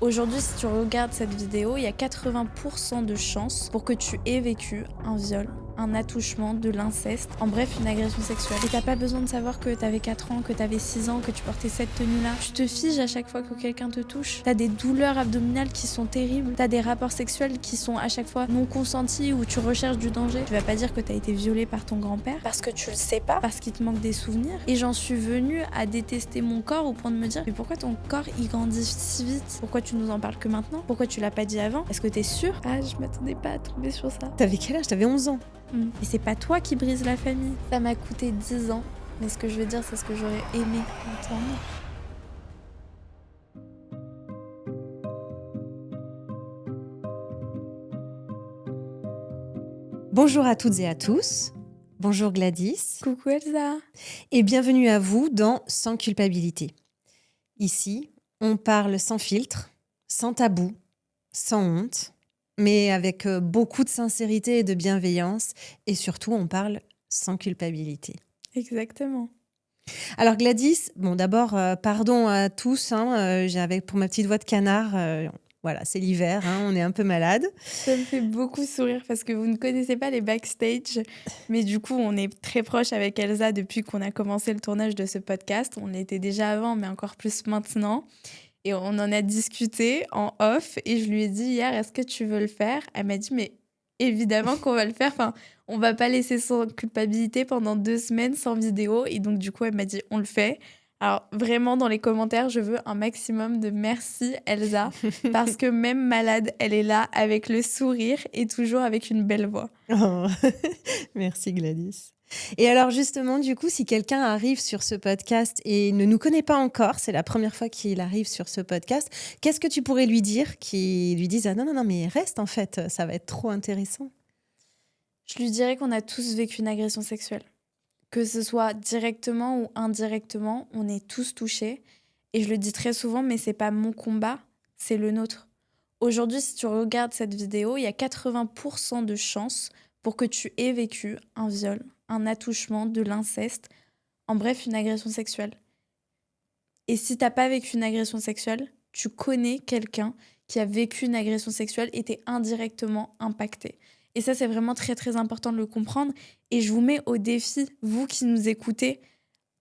Aujourd'hui, si tu regardes cette vidéo, il y a 80% de chances pour que tu aies vécu un viol, un attouchement, de l'inceste, en bref, une agression sexuelle. Et t'as pas besoin de savoir que t'avais 4 ans, que t'avais 6 ans, que tu portais cette tenue-là. Tu te figes à chaque fois que quelqu'un te touche. T'as des douleurs abdominales qui sont terribles. T'as des rapports sexuels qui sont à chaque fois non consentis ou tu recherches du danger. Tu vas pas dire que t'as été violée par ton grand-père parce que tu le sais pas, parce qu'il te manque des souvenirs. Et j'en suis venue à détester mon corps au point de me dire mais pourquoi ton corps il grandit si vite? Pourquoi tu nous en parles que maintenant? Pourquoi tu l'as pas dit avant? Est-ce que t'es sûre? Ah, je m'attendais pas à tomber sur ça. T'avais quel âge? T'avais 11 ans. Et c'est pas toi qui brise la famille. Ça m'a coûté 10 ans. Mais ce que je veux dire, c'est ce que j'aurais aimé entendre. Bonjour à toutes et à tous. Bonjour Gladys. Coucou Elsa. Et bienvenue à vous dans Sans culpabilité. Ici, on parle sans filtre, sans tabou, sans honte, mais avec beaucoup de sincérité et de bienveillance. Et surtout, on parle sans culpabilité. Exactement. Alors Gladys, bon d'abord, pardon à tous. Pour ma petite voix de canard, voilà, c'est l'hiver, on est un peu malade. Ça me fait beaucoup sourire parce que vous ne connaissez pas les backstage, mais du coup, on est très proche avec Elsa depuis qu'on a commencé le tournage de ce podcast. On l'était déjà avant, mais encore plus maintenant. Et on en a discuté en off et je lui ai dit hier, est-ce que tu veux le faire? Elle m'a dit, mais évidemment qu'on va le faire. Enfin, on va pas laisser sans culpabilité pendant 2 semaines sans vidéo. Et donc, du coup, elle m'a dit, on le fait. Alors, vraiment, dans les commentaires, je veux un maximum de merci, Elsa, parce que même malade, elle est là avec le sourire et toujours avec une belle voix. Oh, merci Gladys. Et alors justement, du coup, si quelqu'un arrive sur ce podcast et ne nous connaît pas encore, c'est la première fois qu'il arrive sur ce podcast, qu'est-ce que tu pourrais lui dire qui lui dise « Ah non, non, non, mais reste en fait, ça va être trop intéressant ». Je lui dirais qu'on a tous vécu une agression sexuelle. Que ce soit directement ou indirectement, on est tous touchés. Et je le dis très souvent, mais c'est pas mon combat, c'est le nôtre. Aujourd'hui, si tu regardes cette vidéo, il y a 80% de chances pour que tu aies vécu un viol, un attouchement, de l'inceste, en bref, une agression sexuelle. Et si t'as pas vécu une agression sexuelle, tu connais quelqu'un qui a vécu une agression sexuelle et t'es indirectement impacté. Et ça, c'est vraiment très, très important de le comprendre. Et je vous mets au défi, vous qui nous écoutez,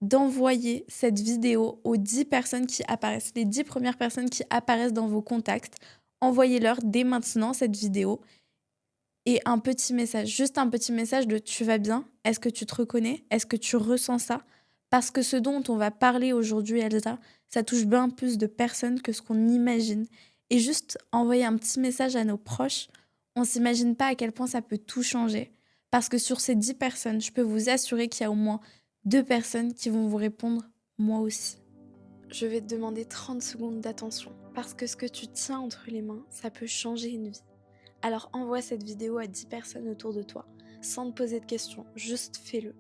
d'envoyer cette vidéo aux 10 personnes qui apparaissent, les 10 premières personnes qui apparaissent dans vos contacts. Envoyez-leur dès maintenant cette vidéo et un petit message, juste un petit message de tu vas bien? Est-ce que tu te reconnais? Est-ce que tu ressens ça? Parce que ce dont on va parler aujourd'hui, Elsa, ça touche bien plus de personnes que ce qu'on imagine. Et juste envoyer un petit message à nos proches, on s'imagine pas à quel point ça peut tout changer. Parce que sur ces 10 personnes, je peux vous assurer qu'il y a au moins 2 personnes qui vont vous répondre « moi aussi ». Je vais te demander 30 secondes d'attention. Parce que ce que tu tiens entre les mains, ça peut changer une vie. Alors envoie cette vidéo à 10 personnes autour de toi, sans te poser de questions, juste fais-le.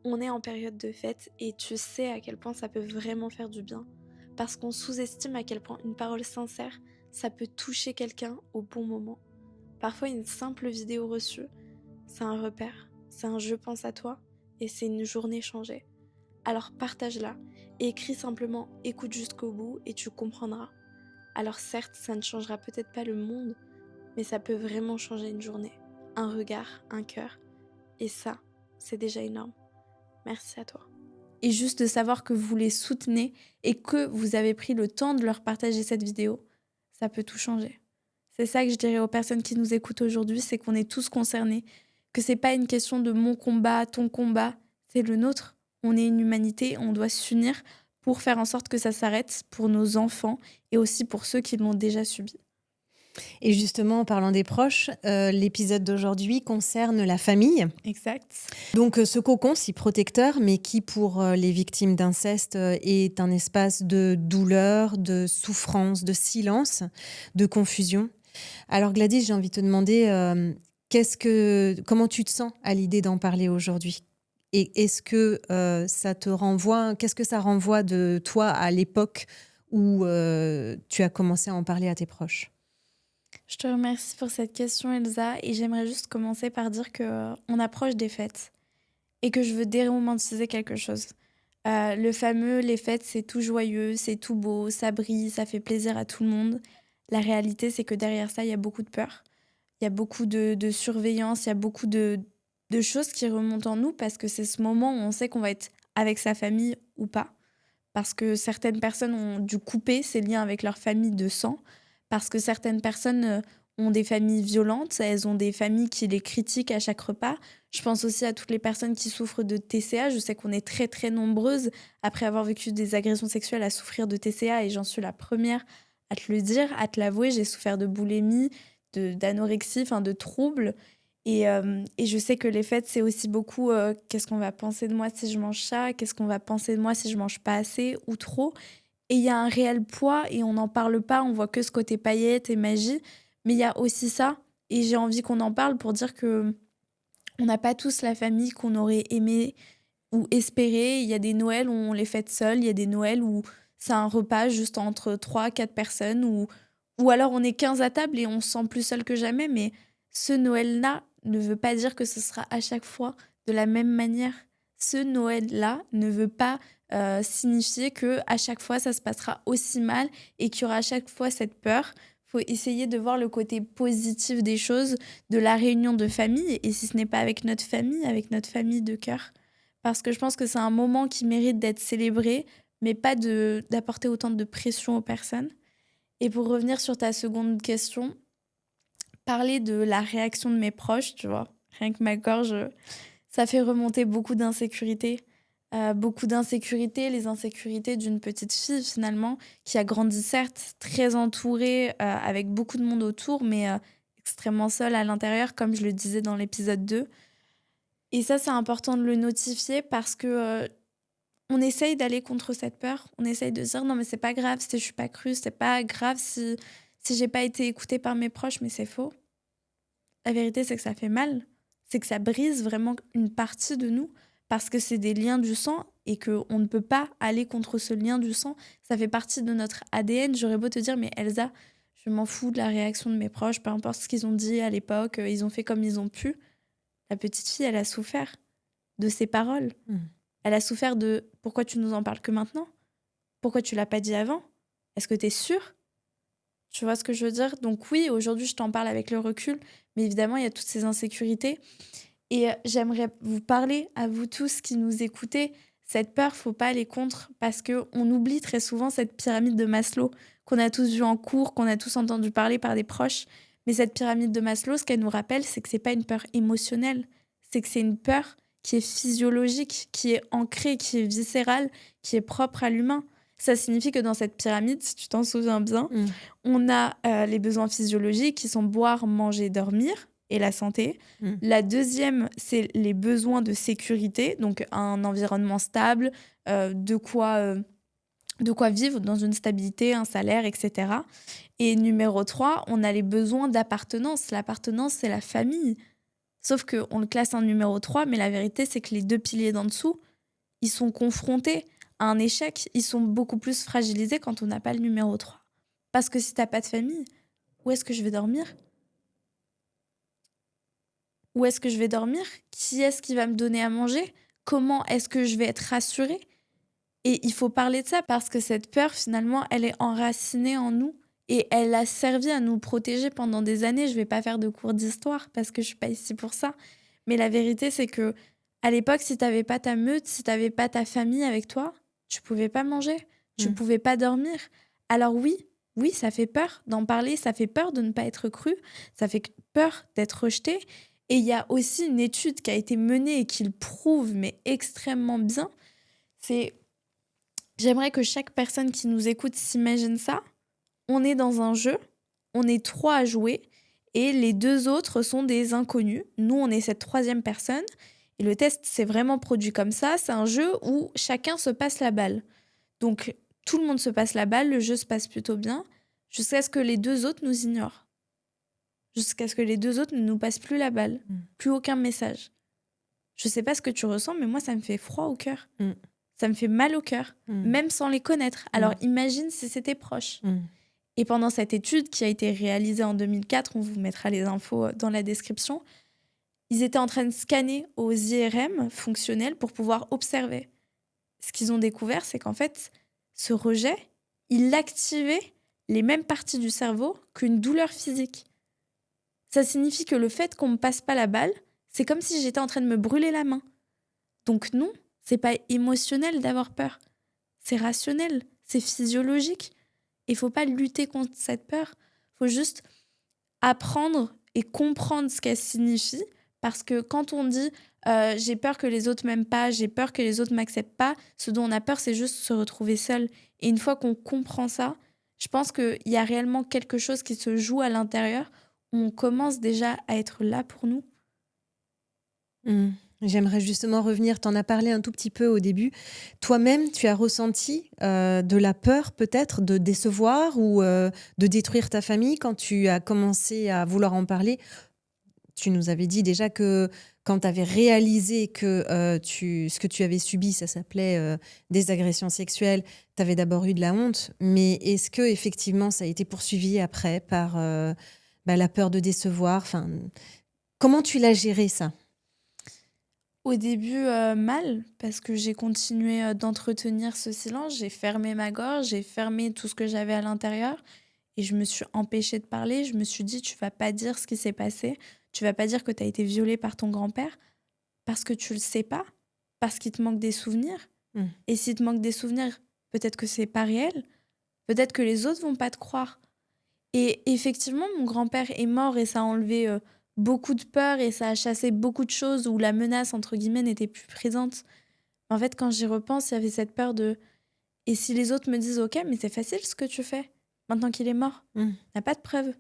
On est en période de fête et tu sais à quel point ça peut vraiment faire du bien. Parce qu'on sous-estime à quel point une parole sincère, ça peut toucher quelqu'un au bon moment. Parfois une simple vidéo reçue, c'est un repère, c'est un je pense à toi et c'est une journée changée. Alors partage-la et écris simplement écoute jusqu'au bout et tu comprendras. Alors certes, ça ne changera peut-être pas le monde, mais ça peut vraiment changer une journée, un regard, un cœur. Et ça, c'est déjà énorme. Merci à toi. Et juste de savoir que vous les soutenez et que vous avez pris le temps de leur partager cette vidéo, ça peut tout changer. C'est ça que je dirais aux personnes qui nous écoutent aujourd'hui, c'est qu'on est tous concernés, que c'est pas une question de mon combat, ton combat, c'est le nôtre. On est une humanité, on doit s'unir pour faire en sorte que ça s'arrête pour nos enfants et aussi pour ceux qui l'ont déjà subi. Et justement, en parlant des proches, l'épisode d'aujourd'hui concerne la famille. Exact. Donc ce cocon si protecteur, mais qui pour les victimes d'inceste est un espace de douleur, de souffrance, de silence, de confusion. Alors Gladys, j'ai envie de te demander comment tu te sens à l'idée d'en parler aujourd'hui? Et est-ce que ça te renvoie, qu'est-ce que ça renvoie de toi à l'époque où tu as commencé à en parler à tes proches? Je te remercie pour cette question, Elsa, et j'aimerais juste commencer par dire que on approche des fêtes et que je veux déromantiser quelque chose. Le fameux les fêtes, c'est tout joyeux, c'est tout beau, ça brille, ça fait plaisir à tout le monde. La réalité, c'est que derrière ça, il y a beaucoup de peur. Il y a beaucoup de surveillance, il y a beaucoup de choses qui remontent en nous parce que c'est ce moment où on sait qu'on va être avec sa famille ou pas. Parce que certaines personnes ont dû couper ces liens avec leur famille de sang, parce que certaines personnes ont des familles violentes, elles ont des familles qui les critiquent à chaque repas. Je pense aussi à toutes les personnes qui souffrent de TCA. Je sais qu'on est très très nombreuses, après avoir vécu des agressions sexuelles, à souffrir de TCA, et j'en suis la première à te le dire, à te l'avouer. J'ai souffert de boulimie, d'anorexie, enfin de troubles. Et je sais que les fêtes, c'est aussi beaucoup qu'est-ce qu'on va penser de moi si je mange ça, qu'est-ce qu'on va penser de moi si je mange pas assez ou trop. Et il y a un réel poids et on n'en parle pas, on voit que ce côté paillettes et magie. Mais il y a aussi ça. Et j'ai envie qu'on en parle pour dire que on n'a pas tous la famille qu'on aurait aimé ou espéré. Il y a des Noëls où on les fête seuls, il y a des Noëls où c'est un repas juste entre 3 4 personnes, ou alors on est 15 à table et on se sent plus seul que jamais. Mais ce Noël-là ne veut pas dire que ce sera à chaque fois de la même manière. Ce Noël-là ne veut pas signifier que à chaque fois ça se passera aussi mal et qu'il y aura à chaque fois cette peur. Faut essayer de voir le côté positif des choses, de la réunion de famille, et si ce n'est pas avec notre famille de cœur. Parce que je pense que c'est un moment qui mérite d'être célébré, mais pas d'apporter autant de pression aux personnes. Et pour revenir sur ta seconde question, parler de la réaction de mes proches, tu vois, rien que ma gorge, ça fait remonter beaucoup d'insécurité. Beaucoup d'insécurité, les insécurités d'une petite fille finalement, qui a grandi certes très entourée, avec beaucoup de monde autour, mais extrêmement seule à l'intérieur, comme je le disais dans l'épisode 2. Et ça, c'est important de le notifier parce que on essaye d'aller contre cette peur. On essaye de dire non, mais c'est pas grave si je suis pas crue, c'est pas grave si j'ai pas été écoutée par mes proches, mais c'est faux. La vérité, c'est que ça fait mal. C'est que ça brise vraiment une partie de nous parce que c'est des liens du sang et qu'on ne peut pas aller contre ce lien du sang. Ça fait partie de notre ADN. J'aurais beau te dire, mais Elsa, je m'en fous de la réaction de mes proches, peu importe ce qu'ils ont dit à l'époque, ils ont fait comme ils ont pu. La petite fille, elle a souffert de ses paroles. Elle a souffert de pourquoi tu nous en parles que maintenant? Pourquoi tu l'as pas dit avant? Est-ce que tu es sûre? Tu vois ce que je veux dire? Donc oui, aujourd'hui, je t'en parle avec le recul, mais évidemment, il y a toutes ces insécurités. Et j'aimerais vous parler, à vous tous qui nous écoutez, cette peur, faut pas aller contre, parce qu'on oublie très souvent cette pyramide de Maslow qu'on a tous vu en cours, qu'on a tous entendu parler par des proches. Mais cette pyramide de Maslow, ce qu'elle nous rappelle, c'est que c'est pas une peur émotionnelle, c'est que c'est une peur qui est physiologique, qui est ancrée, qui est viscérale, qui est propre à l'humain. Ça signifie que dans cette pyramide, si tu t'en souviens bien, on a les besoins physiologiques qui sont boire, manger, dormir et la santé. La deuxième, c'est les besoins de sécurité, donc un environnement stable, de quoi vivre dans une stabilité, un salaire, etc. Et numéro 3, on a les besoins d'appartenance. L'appartenance, c'est la famille. Sauf qu'on le classe en numéro 3, mais la vérité, c'est que les deux piliers d'en dessous, ils sont confrontés à un échec. Ils sont beaucoup plus fragilisés quand on n'a pas le numéro 3. Parce que si t'as pas de famille, où est-ce que je vais dormir? Où est-ce que je vais dormir? Qui est-ce qui va me donner à manger? Comment est-ce que je vais être rassurée? Et il faut parler de ça parce que cette peur, finalement, elle est enracinée en nous et elle a servi à nous protéger pendant des années. Je vais pas faire de cours d'histoire parce que je suis pas ici pour ça. Mais la vérité, c'est que à l'époque, si t'avais pas ta meute, si t'avais pas ta famille avec toi, tu pouvais pas manger, tu pouvais pas dormir. Alors oui, ça fait peur d'en parler, ça fait peur de ne pas être cru, ça fait peur d'être rejeté. Et il y a aussi une étude qui a été menée et qui le prouve, mais extrêmement bien. J'aimerais que chaque personne qui nous écoute s'imagine ça. On est dans un jeu, on est 3 à jouer et les 2 autres sont des inconnus. Nous, on est cette 3e personne. Et le test s'est vraiment produit comme ça. C'est un jeu où chacun se passe la balle. Donc, tout le monde se passe la balle, le jeu se passe plutôt bien, jusqu'à ce que les 2 autres nous ignorent. Jusqu'à ce que les 2 autres ne nous passent plus la balle. Plus aucun message. Je sais pas ce que tu ressens, mais moi, ça me fait froid au cœur. Ça me fait mal au cœur, même sans les connaître. Alors, imagine si c'était proche. Et pendant cette étude qui a été réalisée en 2004, on vous mettra les infos dans la description, ils étaient en train de scanner aux IRM fonctionnels pour pouvoir observer. Ce qu'ils ont découvert, c'est qu'en fait, ce rejet, il activait les mêmes parties du cerveau qu'une douleur physique. Ça signifie que le fait qu'on me passe pas la balle, c'est comme si j'étais en train de me brûler la main. Donc non, c'est pas émotionnel d'avoir peur. C'est rationnel, c'est physiologique. Il faut pas lutter contre cette peur. Il faut juste apprendre et comprendre ce qu'elle signifie. Parce que quand on dit j'ai peur que les autres m'aiment pas, j'ai peur que les autres m'acceptent pas, ce dont on a peur, c'est juste se retrouver seul. Et une fois qu'on comprend ça, je pense qu'il y a réellement quelque chose qui se joue à l'intérieur où on commence déjà à être là pour nous. Mmh. J'aimerais justement revenir, tu en as parlé un tout petit peu au début. Toi-même, tu as ressenti de la peur peut-être de décevoir ou de détruire ta famille quand tu as commencé à vouloir en parler. Tu nous avais dit déjà que quand tu avais réalisé que ce que tu avais subi, ça s'appelait des agressions sexuelles, tu avais d'abord eu de la honte. Mais est-ce que effectivement ça a été poursuivi après par la peur de décevoir? Enfin, comment tu l'as géré ça? Au début, mal, parce que j'ai continué d'entretenir ce silence. J'ai fermé ma gorge, j'ai fermé tout ce que j'avais à l'intérieur et je me suis empêchée de parler. Je me suis dit, tu vas pas dire ce qui s'est passé. Tu vas pas dire que tu as été violée par ton grand-père parce que tu le sais pas, parce qu'il te manque des souvenirs. Mmh. Et s'il te manque des souvenirs, peut-être que c'est pas réel. Peut-être que les autres vont pas te croire. Et effectivement, mon grand-père est mort et ça a enlevé beaucoup de peur et ça a chassé beaucoup de choses où la menace, entre guillemets, n'était plus présente. En fait, quand j'y repense, il y avait cette peur de et si les autres me disent ok, mais c'est facile ce que tu fais, maintenant qu'il est mort, Mmh. n'a pas de preuve.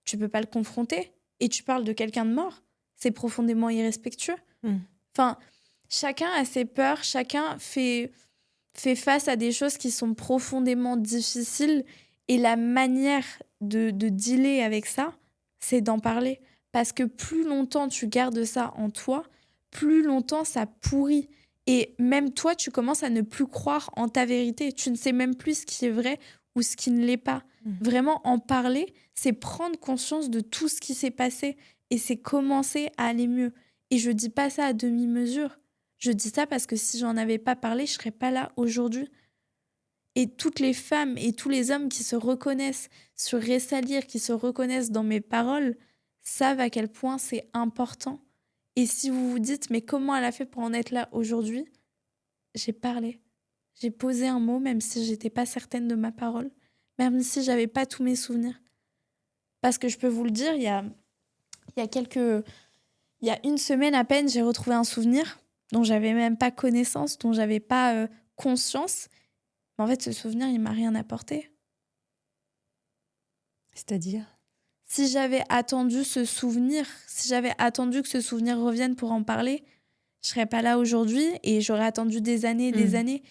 Tu peux pas le confronter et tu parles de quelqu'un de mort. C'est profondément irrespectueux. Mmh. Enfin, chacun a ses peurs, chacun fait face à des choses qui sont profondément difficiles et la manière de dealer avec ça, c'est d'en parler. Parce que plus longtemps tu gardes ça en toi, plus longtemps ça pourrit. Et même toi, tu commences à ne plus croire en ta vérité. Tu ne sais même plus ce qui est vrai ou ce qui ne l'est pas. Mmh. Vraiment, en parler, c'est prendre conscience de tout ce qui s'est passé et c'est commencer à aller mieux. Et je dis pas ça à demi-mesure. Je dis ça parce que si j'en avais pas parlé, je serais pas là aujourd'hui. Et toutes les femmes et tous les hommes qui se reconnaissent sur Ressalir, qui se reconnaissent dans mes paroles, savent à quel point c'est important. Et si vous vous dites, mais comment elle a fait pour en être là aujourd'hui? J'ai parlé. J'ai posé un mot, même si j'étais pas certaine de ma parole, même si j'avais pas tous mes souvenirs. Parce que je peux vous le dire, il y a quelques, il y a une semaine à peine, j'ai retrouvé un souvenir dont j'avais même pas connaissance, dont j'avais pas conscience. Mais en fait, ce souvenir, il m'a rien apporté. C'est-à-dire? Si j'avais attendu ce souvenir, si j'avais attendu que ce souvenir revienne pour en parler, je serais pas là aujourd'hui et j'aurais attendu des années et des années.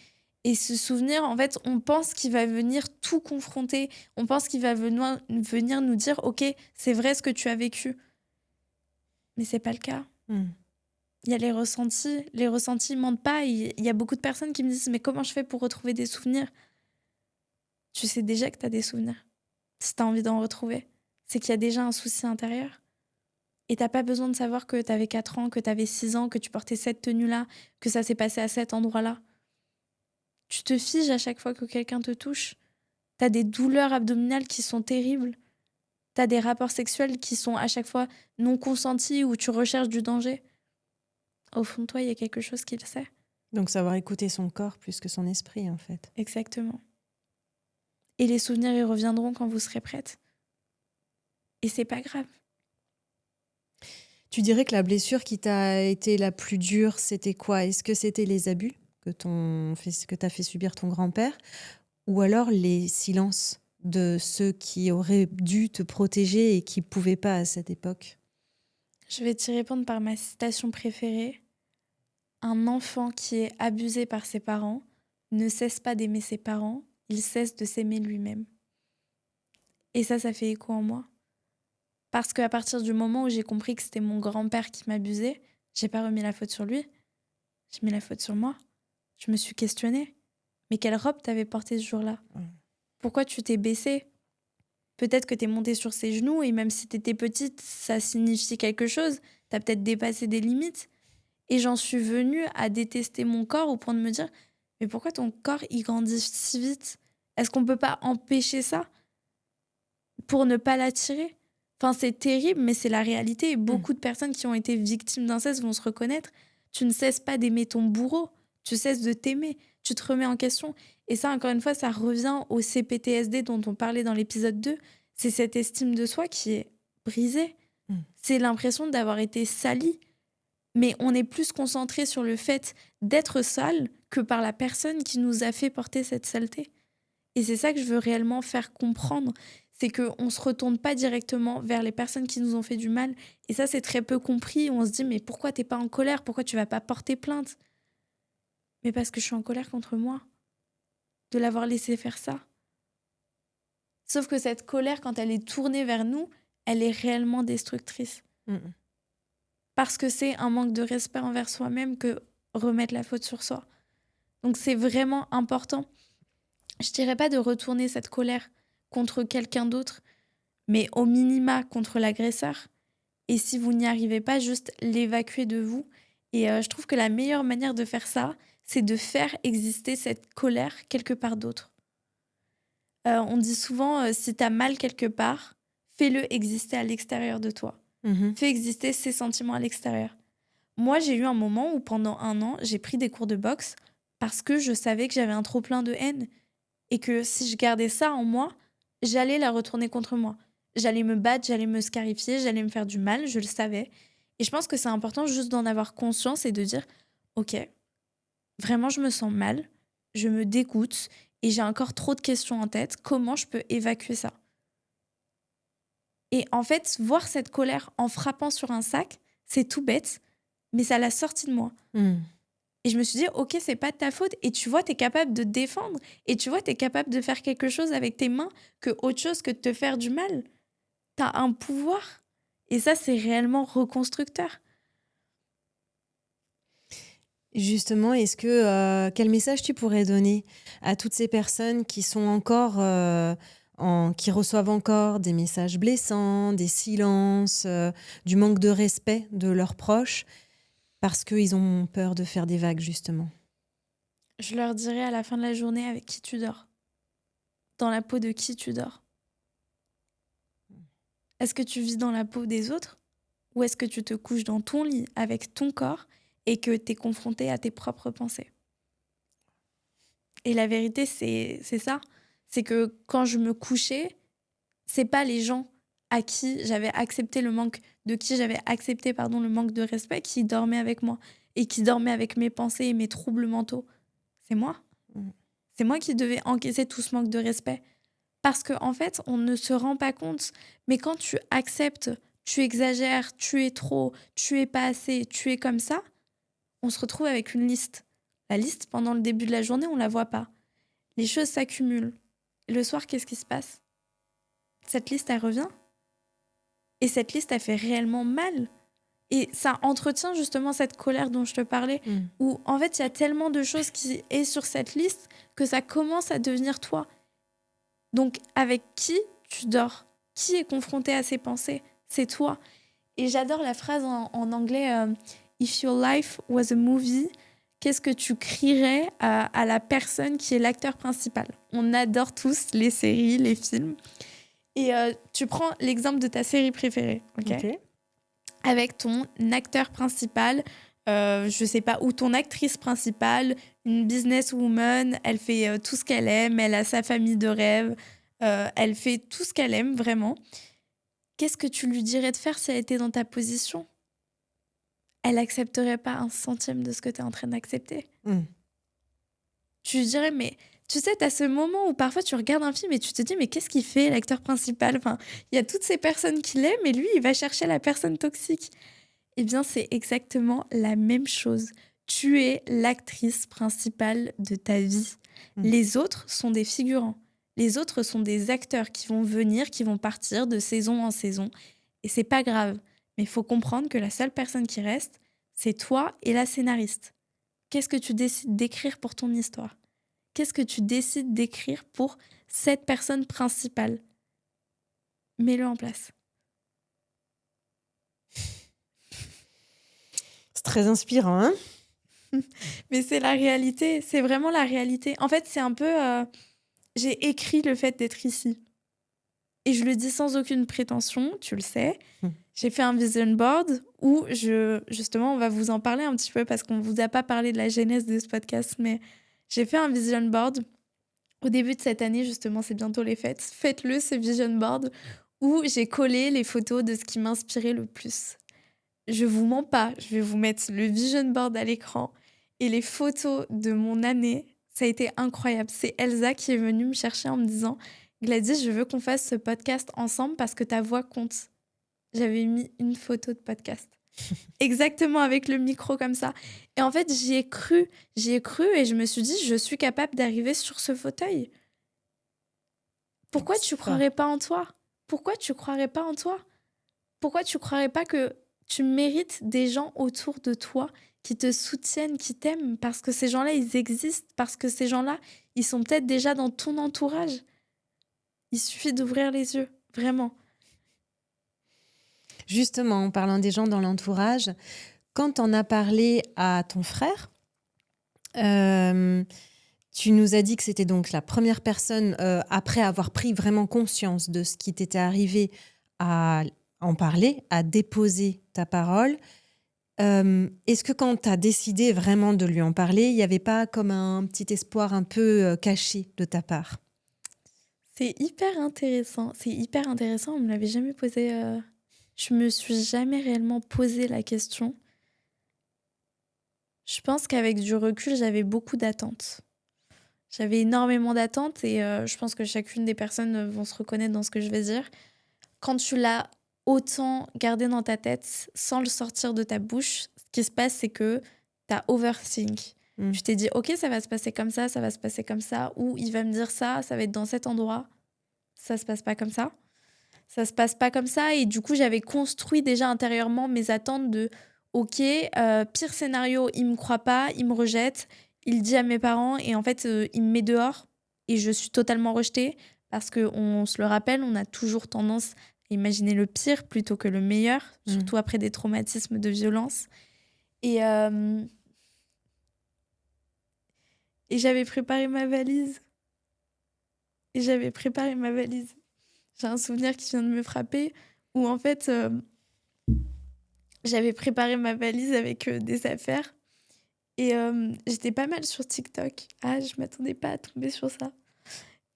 Et ce souvenir, en fait, on pense qu'il va venir tout confronter. On pense qu'il va venir nous dire, ok, c'est vrai ce que tu as vécu. Mais c'est pas le cas. Mmh. Il y a les ressentis. Les ressentis mentent pas. Il y a beaucoup de personnes qui me disent, mais comment je fais pour retrouver des souvenirs? Tu sais déjà que tu as des souvenirs. Si tu as envie d'en retrouver, c'est qu'il y a déjà un souci intérieur. Et t'as pas besoin de savoir que tu avais 4 ans, que tu avais 6 ans, que tu portais cette tenue-là, que ça s'est passé à cet endroit-là. Tu te figes à chaque fois que quelqu'un te touche. T'as des douleurs abdominales qui sont terribles. T'as des rapports sexuels qui sont à chaque fois non consentis ou tu recherches du danger. Au fond de toi, il y a quelque chose qui le sait. Donc savoir écouter son corps plus que son esprit, en fait. Exactement. Et les souvenirs, ils reviendront quand vous serez prête. Et c'est pas grave. Tu dirais que la blessure qui t'a été la plus dure, c'était quoi? Est-ce que c'était les abus que t'as fait subir ton grand-père? Ou alors les silences de ceux qui auraient dû te protéger et qui pouvaient pas à cette époque? Je vais t'y répondre par ma citation préférée. Un enfant qui est abusé par ses parents ne cesse pas d'aimer ses parents, il cesse de s'aimer lui-même. Et ça fait écho en moi. Parce qu'à partir du moment où j'ai compris que c'était mon grand-père qui m'abusait, j'ai pas remis la faute sur lui, j'ai mis la faute sur moi. Je me suis questionnée. Mais quelle robe t'avais portée ce jour-là? Pourquoi tu t'es baissée? Peut-être que t'es montée sur ses genoux et même si t'étais petite, ça signifiait quelque chose. T'as peut-être dépassé des limites. Et j'en suis venue à détester mon corps au point de me dire mais pourquoi ton corps il grandit si vite? Est-ce qu'on peut pas empêcher ça? pour ne pas l'attirer. Enfin, c'est terrible, mais c'est la réalité. Et beaucoup de personnes qui ont été victimes d'inceste vont se reconnaître. Tu ne cesses pas d'aimer ton bourreau. Tu cesses de t'aimer. Tu te remets en question. Et ça, encore une fois, ça revient au CPTSD dont on parlait dans l'épisode 2. C'est cette estime de soi qui est brisée. C'est l'impression d'avoir été sali. Mais on est plus concentré sur le fait d'être sale que par la personne qui nous a fait porter cette saleté. Et c'est ça que je veux réellement faire comprendre. C'est qu'on ne se retourne pas directement vers les personnes qui nous ont fait du mal. Et ça, c'est très peu compris. On se dit, mais pourquoi t'es pas en colère? Pourquoi tu vas pas porter plainte? Mais parce que je suis en colère contre moi, de l'avoir laissé faire ça. Sauf que cette colère, quand elle est tournée vers nous, elle est réellement destructrice. Parce que c'est un manque de respect envers soi-même que remettre la faute sur soi. Donc c'est vraiment important. Je dirais pas de retourner cette colère contre quelqu'un d'autre, mais au minima contre l'agresseur. Et si vous n'y arrivez pas, juste l'évacuer de vous. Et je trouve que la meilleure manière de faire ça, c'est de faire exister cette colère quelque part d'autre. On dit souvent, si t'as mal quelque part, fais-le exister à l'extérieur de toi. Fais exister ces sentiments à l'extérieur. Moi, j'ai eu un moment où pendant 1 an, j'ai pris des cours de boxe parce que je savais que j'avais un trop-plein de haine. Et que si je gardais ça en moi, j'allais la retourner contre moi. J'allais me battre, j'allais me scarifier, j'allais me faire du mal, je le savais. Et je pense que c'est important juste d'en avoir conscience et de dire « Ok, vraiment je me sens mal, je me dégoûte et j'ai encore trop de questions en tête. Comment je peux évacuer ça ?» Et en fait, voir cette colère en frappant sur un sac, c'est tout bête, mais ça l'a sorti de moi. Et je me suis dit, ok, c'est pas de ta faute. Et tu vois, t'es capable de te défendre. Et tu vois, t'es capable de faire quelque chose avec tes mains que autre chose que de te faire du mal. T'as un pouvoir. Et ça, c'est réellement reconstructeur. Justement, quel message tu pourrais donner à toutes ces personnes qui sont encore qui reçoivent encore des messages blessants, des silences, du manque de respect de leurs proches parce qu'ils ont peur de faire des vagues, justement? Je leur dirai à la fin de la journée avec qui tu dors. Dans la peau de qui tu dors. Est-ce que tu vis dans la peau des autres? Ou est-ce que tu te couches dans ton lit avec ton corps et que t'es confronté à tes propres pensées? Et la vérité, c'est ça. C'est que quand je me couchais, c'est pas les gens à qui j'avais accepté le manque le manque de respect qui dormaient avec moi et qui dormaient avec mes pensées et mes troubles mentaux. C'est moi. C'est moi qui devais encaisser tout ce manque de respect. Parce qu'en fait, on ne se rend pas compte. Mais quand tu acceptes, tu exagères, tu es trop, tu es pas assez, tu es comme ça, on se retrouve avec une liste. La liste, pendant le début de la journée, on la voit pas. Les choses s'accumulent. Le soir, qu'est-ce qui se passe? Cette liste, elle revient. Et cette liste, elle fait réellement mal. Et ça entretient justement cette colère dont je te parlais, où en fait, il y a tellement de choses qui est sur cette liste que ça commence à devenir toi. Donc, avec qui tu dors? Qui est confronté à ces pensées? C'est toi. Et j'adore la phrase en anglais If your life was a movie, qu'est-ce que tu crierais à la personne qui est l'acteur principal? On adore tous les séries, les films. Et tu prends l'exemple de ta série préférée, ok? Avec ton acteur principal, je sais pas, ou ton actrice principale, une businesswoman, elle fait tout ce qu'elle aime, elle a sa famille de rêve, elle fait tout ce qu'elle aime vraiment. Qu'est-ce que tu lui dirais de faire si elle était dans ta position? Elle accepterait pas un centime de ce que tu es en train d'accepter. Tu lui dirais, mais tu sais, t'as ce moment où parfois tu regardes un film et tu te dis, mais qu'est-ce qu'il fait, l'acteur principal? Enfin, il y a toutes ces personnes qu'il aime et lui, il va chercher la personne toxique. Eh bien, c'est exactement la même chose. Tu es l'actrice principale de ta vie. Les autres sont des figurants. Les autres sont des acteurs qui vont venir, qui vont partir de saison en saison. Et c'est pas grave. Mais il faut comprendre que la seule personne qui reste, c'est toi et la scénariste. Qu'est-ce que tu décides d'écrire pour ton histoire? Qu'est-ce que tu décides d'écrire pour cette personne principale? Mets-le en place. C'est très inspirant, hein? Mais c'est la réalité, c'est vraiment la réalité. En fait, c'est un peu... j'ai écrit le fait d'être ici. Et je le dis sans aucune prétention, tu le sais. Mmh. J'ai fait un vision board où justement, on va vous en parler un petit peu parce qu'on vous a pas parlé de la genèse de ce podcast, mais j'ai fait un vision board au début de cette année, justement, c'est bientôt les fêtes. Faites-le, ce vision board où j'ai collé les photos de ce qui m'inspirait le plus. Je vous mens pas, je vais vous mettre le vision board à l'écran et les photos de mon année. Ça a été incroyable. C'est Elsa qui est venue me chercher en me disant Gladys, je veux qu'on fasse ce podcast ensemble parce que ta voix compte. J'avais mis une photo de podcast. Exactement avec le micro comme ça. Et en fait, j'y ai cru et je me suis dit, je suis capable d'arriver sur ce fauteuil. Pourquoi tu C'est fort. croirais pas en toi? Pourquoi tu croirais pas en toi? Pourquoi tu croirais pas que tu mérites des gens autour de toi qui te soutiennent, qui t'aiment? Parce que ces gens-là, ils existent. Parce que ces gens-là, ils sont peut-être déjà dans ton entourage. Il suffit d'ouvrir les yeux, vraiment. Justement, en parlant des gens dans l'entourage, quand on a parlé à ton frère, tu nous as dit que c'était donc la première personne, après avoir pris vraiment conscience de ce qui t'était arrivé, à en parler, à déposer ta parole. Est-ce que quand tu as décidé vraiment de lui en parler, il n'y avait pas comme un petit espoir un peu caché de ta part? C'est hyper intéressant. C'est hyper intéressant. On me l'avait jamais posé. Je me suis jamais réellement posé la question. Je pense qu'avec du recul, j'avais beaucoup d'attentes. J'avais énormément d'attentes et je pense que chacune des personnes vont se reconnaître dans ce que je vais dire. Quand tu l'as autant gardé dans ta tête sans le sortir de ta bouche, ce qui se passe, c'est que tu as overthink. Mm. Tu t'es dit, ok, ça va se passer comme ça va se passer comme ça, ou il va me dire ça va être dans cet endroit. Ça se passe pas comme ça. Ça se passe pas comme ça. Et du coup, j'avais construit déjà intérieurement mes attentes de ok, pire scénario, il me croit pas, il me rejette, il dit à mes parents et en fait, il me met dehors et je suis totalement rejetée parce qu'on se le rappelle, on a toujours tendance à imaginer le pire plutôt que le meilleur, surtout après des traumatismes de violence. Et j'avais préparé ma valise. J'ai un souvenir qui vient de me frapper où en fait, j'avais préparé ma valise avec des affaires et j'étais pas mal sur TikTok. Ah, je m'attendais pas à tomber sur ça.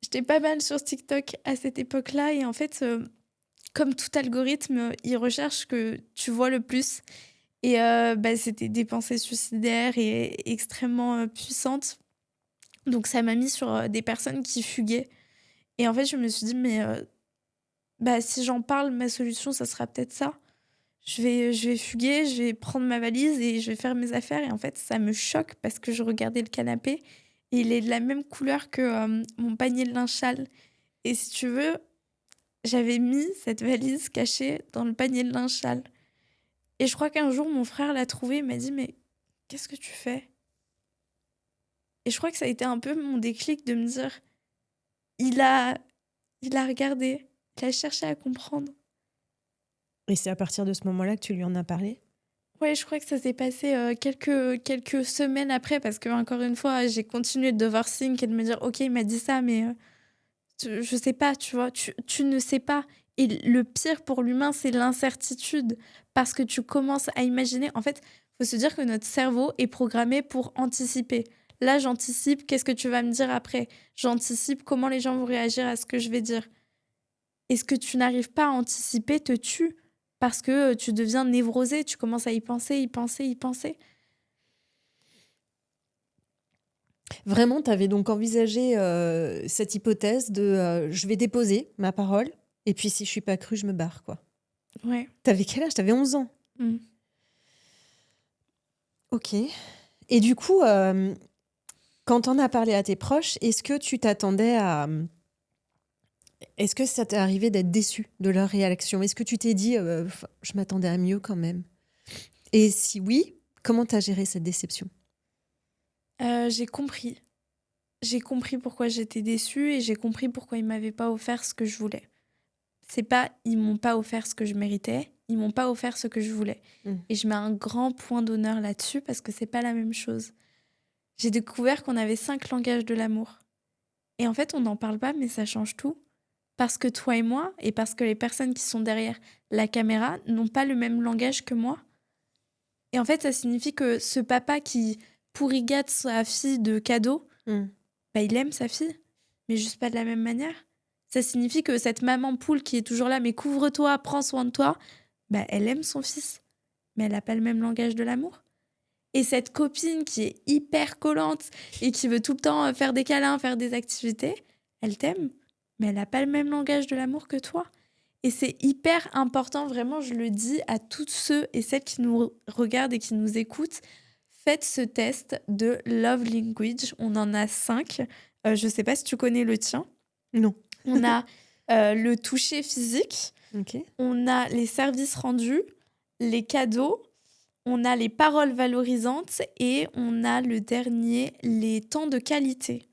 J'étais pas mal sur TikTok à cette époque-là et en fait, comme tout algorithme, il recherche que tu vois le plus. Et c'était des pensées suicidaires et extrêmement puissantes. Donc ça m'a mis sur des personnes qui fuguaient. Et en fait, je me suis dit, mais si j'en parle, ma solution, ça sera peut-être ça. Je vais fuguer, je vais prendre ma valise et je vais faire mes affaires. Et en fait, ça me choque parce que je regardais le canapé et il est de la même couleur que mon panier de linge sale. Et si tu veux, j'avais mis cette valise cachée dans le panier de linge sale. Et je crois qu'un jour, mon frère l'a trouvée et m'a dit, mais qu'est-ce que tu fais? Et je crois que ça a été un peu mon déclic de me dire, il a regardé, il a cherché à comprendre. Et c'est à partir de ce moment-là que tu lui en as parlé? Ouais, je crois que ça s'est passé quelques semaines après parce que encore une fois, j'ai continué de overthink et de me dire ok, il m'a dit ça, mais je sais pas, tu vois, tu ne sais pas. Et le pire pour l'humain, c'est l'incertitude parce que tu commences à imaginer. En fait, faut se dire que notre cerveau est programmé pour anticiper. Là, j'anticipe qu'est-ce que tu vas me dire après. J'anticipe comment les gens vont réagir à ce que je vais dire. Et ce que tu n'arrives pas à anticiper te tue parce que tu deviens névrosé, tu commences à y penser. Vraiment, tu avais donc envisagé cette hypothèse de je vais déposer ma parole et puis si je suis pas crue, je me barre, quoi. Ouais. T'avais quel âge? T'avais 11 ans. Mm. Ok. Et du coup, quand on a parlé à tes proches, est-ce que tu t'attendais à... Est-ce que ça t'est arrivé d'être déçu de leur réaction? Est-ce que tu t'es dit, je m'attendais à mieux quand même? Et si oui, comment t'as géré cette déception? J'ai compris. J'ai compris pourquoi j'étais déçue et j'ai compris pourquoi ils m'avaient pas offert ce que je voulais. C'est pas ils m'ont pas offert ce que je méritais, ils m'ont pas offert ce que je voulais. Et je mets un grand point d'honneur là-dessus parce que c'est pas la même chose. J'ai découvert qu'on avait 5 langages de l'amour. Et en fait, on n'en parle pas, mais ça change tout. parce que toi et moi, et parce que les personnes qui sont derrière la caméra n'ont pas le même langage que moi. Et en fait, ça signifie que ce papa qui pourrigate sa fille de cadeaux, Mm. bah, il aime sa fille, mais juste pas de la même manière. Ça signifie que cette maman poule qui est toujours là, mais couvre-toi, prends soin de toi, bah, elle aime son fils, mais elle n'a pas le même langage de l'amour. Et cette copine qui est hyper collante et qui veut tout le temps faire des câlins, faire des activités, elle t'aime, mais elle n'a pas le même langage de l'amour que toi. Et c'est hyper important, vraiment, je le dis à tous ceux et celles qui nous regardent et qui nous écoutent, faites ce test de Love Language. On en a 5. Je ne sais pas si tu connais le tien. Non. On a le toucher physique, Ok. on a les services rendus, les cadeaux, on a les paroles valorisantes et on a le dernier, les temps de qualité.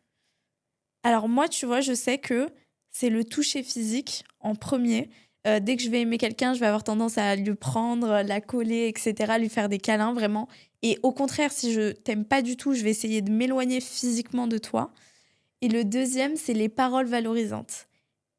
Alors moi, tu vois, je sais que c'est le toucher physique en premier. Dès que je vais aimer quelqu'un, je vais avoir tendance à lui prendre, la coller, etc., lui faire des câlins, vraiment. Et au contraire, si je t'aime pas du tout, je vais essayer de m'éloigner physiquement de toi. Et le deuxième, c'est les paroles valorisantes.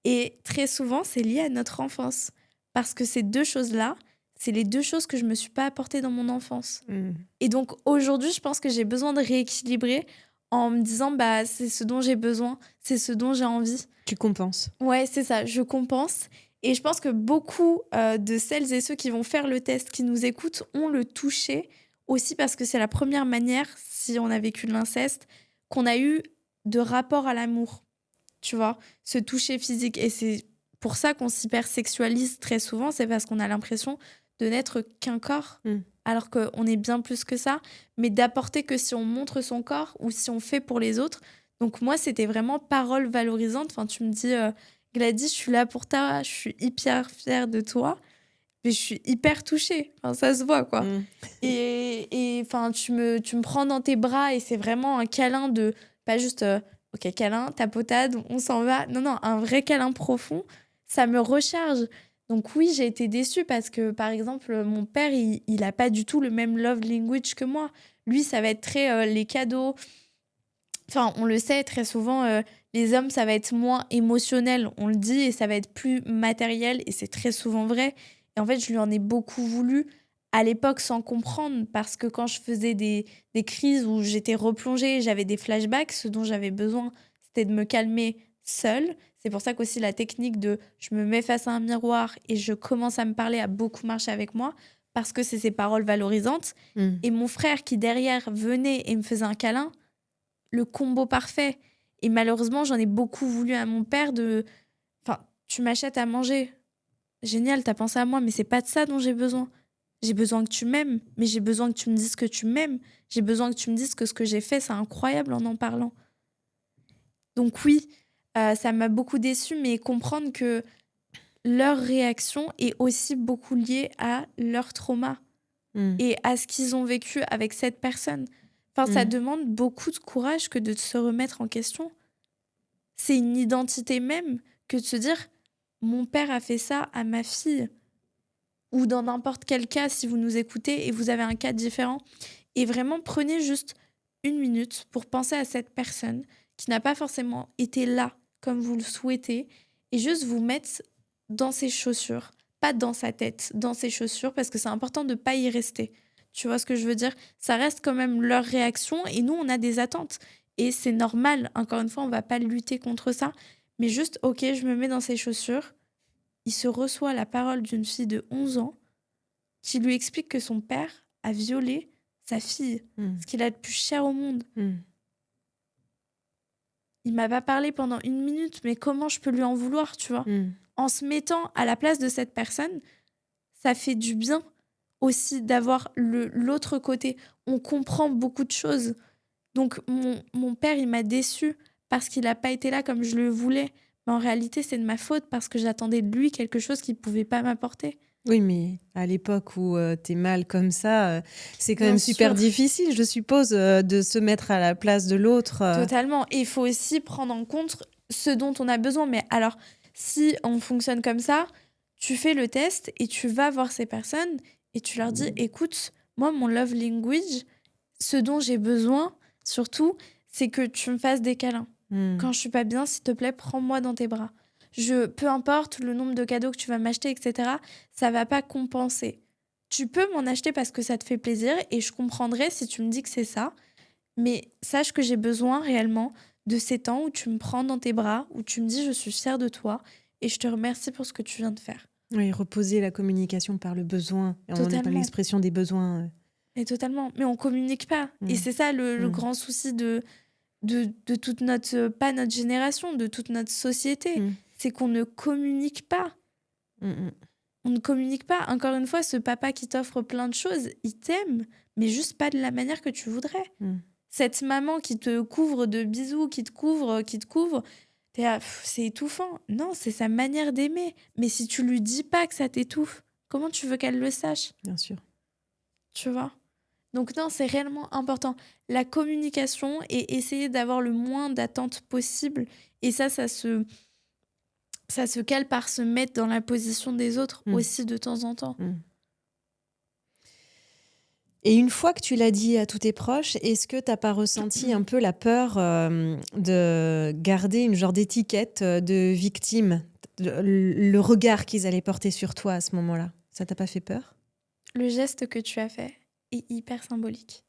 Et très souvent, c'est lié à notre enfance. Parce que ces deux choses-là, c'est les deux choses que je ne me suis pas apportées dans mon enfance. Mm. Et donc aujourd'hui, je pense que j'ai besoin de rééquilibrer en me disant, bah, c'est ce dont j'ai besoin, c'est ce dont j'ai envie. Tu compenses. Ouais, c'est ça, je compense. Et je pense que beaucoup de celles et ceux qui vont faire le test, qui nous écoutent, ont le touché aussi parce que c'est la première manière, si on a vécu de l'inceste, qu'on a eu de rapport à l'amour. Tu vois, ce toucher physique. Et c'est pour ça qu'on s'hypersexualise très souvent, c'est parce qu'on a l'impression de n'être qu'un corps, Mm. alors qu'on est bien plus que ça, mais d'apporter que si on montre son corps ou si on fait pour les autres. Donc moi, c'était vraiment parole valorisante. Enfin, tu me dis, Gladys, je suis là pour toi, je suis hyper fière de toi, mais je suis hyper touchée. Enfin, ça se voit, quoi. Mm. Et enfin, tu me prends dans tes bras et c'est vraiment un câlin de, pas juste, ok, câlin, tapotade, on s'en va. Non, non, un vrai câlin profond, ça me recharge. Donc oui, j'ai été déçue parce que, par exemple, mon père, il a pas du tout le même love language que moi. Lui, ça va être très les cadeaux. Enfin, on le sait, très souvent, les hommes, ça va être moins émotionnel, on le dit, et ça va être plus matériel, et c'est très souvent vrai. Et en fait, je lui en ai beaucoup voulu à l'époque sans comprendre, parce que quand je faisais des crises où j'étais replongée, j'avais des flashbacks, ce dont j'avais besoin, c'était de me calmer seule. C'est pour ça qu'aussi la technique de je me mets face à un miroir et je commence à me parler a beaucoup marché avec moi, parce que c'est ces paroles valorisantes. Mm. Et mon frère qui derrière venait et me faisait un câlin, le combo parfait. Et malheureusement, j'en ai beaucoup voulu à mon père de... Enfin, tu m'achètes à manger. Génial, t'as pensé à moi, mais c'est pas de ça dont j'ai besoin. J'ai besoin que tu m'aimes, mais j'ai besoin que tu me dises que tu m'aimes. J'ai besoin que tu me dises que ce que j'ai fait, c'est incroyable en parlant. Donc oui, ça m'a beaucoup déçue, mais comprendre que leur réaction est aussi beaucoup liée à leur trauma Mm. et à ce qu'ils ont vécu avec cette personne. Enfin, ça Mm. demande beaucoup de courage que de se remettre en question. C'est une identité même que de se dire mon père a fait ça à ma fille. Ou dans n'importe quel cas, si vous nous écoutez et vous avez un cas différent. Et vraiment, prenez juste une minute pour penser à cette personne qui n'a pas forcément été là comme vous le souhaitez et juste vous mettre dans ses chaussures, pas dans sa tête, dans ses chaussures, parce que c'est important de ne pas y rester. Tu vois ce que je veux dire? Ça reste quand même leur réaction et nous, on a des attentes. Et c'est normal, encore une fois, on va pas lutter contre ça, mais juste, ok, je me mets dans ses chaussures. Il se reçoit la parole d'une fille de 11 ans qui lui explique que son père a violé sa fille, Mm. ce qu'il a de plus cher au monde. Mm. Il m'a pas parlé pendant une minute, mais comment je peux lui en vouloir, tu vois? Mm. En se mettant à la place de cette personne, ça fait du bien aussi d'avoir l'autre côté. On comprend beaucoup de choses. Donc mon père, il m'a déçue parce qu'il n'a pas été là comme je le voulais. Mais en réalité, c'est de ma faute parce que j'attendais de lui quelque chose qu'il ne pouvait pas m'apporter. Oui, mais à l'époque où t'es mal comme ça, c'est quand Bien même super sûr. difficile, je suppose, de se mettre à la place de l'autre. Totalement. Et il faut aussi prendre en compte ce dont on a besoin. Mais alors, si on fonctionne comme ça, tu fais le test et tu vas voir ces personnes et tu leur dis, écoute, moi, mon love language, ce dont j'ai besoin, surtout, c'est que tu me fasses des câlins. Mm. Quand je suis pas bien, s'il te plaît, prends-moi dans tes bras. peu importe le nombre de cadeaux que tu vas m'acheter, etc., ça va pas compenser. Tu peux m'en acheter parce que ça te fait plaisir et je comprendrai si tu me dis que c'est ça. Mais sache que j'ai besoin réellement de ces temps où tu me prends dans tes bras, où tu me dis je suis fière de toi et je te remercie pour ce que tu viens de faire. Oui, reposer la communication par le besoin. Et on en est par Totalement. l'expression des besoins. Et totalement. Mais on communique pas. Et Mm. c'est ça le Mm. grand souci de toute notre, pas notre génération, de toute notre société. Mm. C'est qu'on ne communique pas. Mm. On ne communique pas. Encore une fois, ce papa qui t'offre plein de choses, il t'aime, mais juste pas de la manière que tu voudrais. Mm. Cette maman qui te couvre de bisous, qui te couvre, t'es là, pff, c'est étouffant. Non, c'est sa manière d'aimer. Mais si tu lui dis pas que ça t'étouffe, comment tu veux qu'elle le sache? Bien sûr. Tu vois? Donc non, c'est réellement important. La communication et essayer d'avoir le moins d'attentes possible. Et ça se cale par se mettre dans la position des autres Mm. aussi de temps en temps. Mm. Et une fois que tu l'as dit à tous tes proches, est-ce que tu n'as pas ressenti un peu la peur de garder une genre d'étiquette de victime, le regard qu'ils allaient porter sur toi à ce moment-là? Ça t'a pas fait peur? Le geste que tu as fait est hyper symbolique.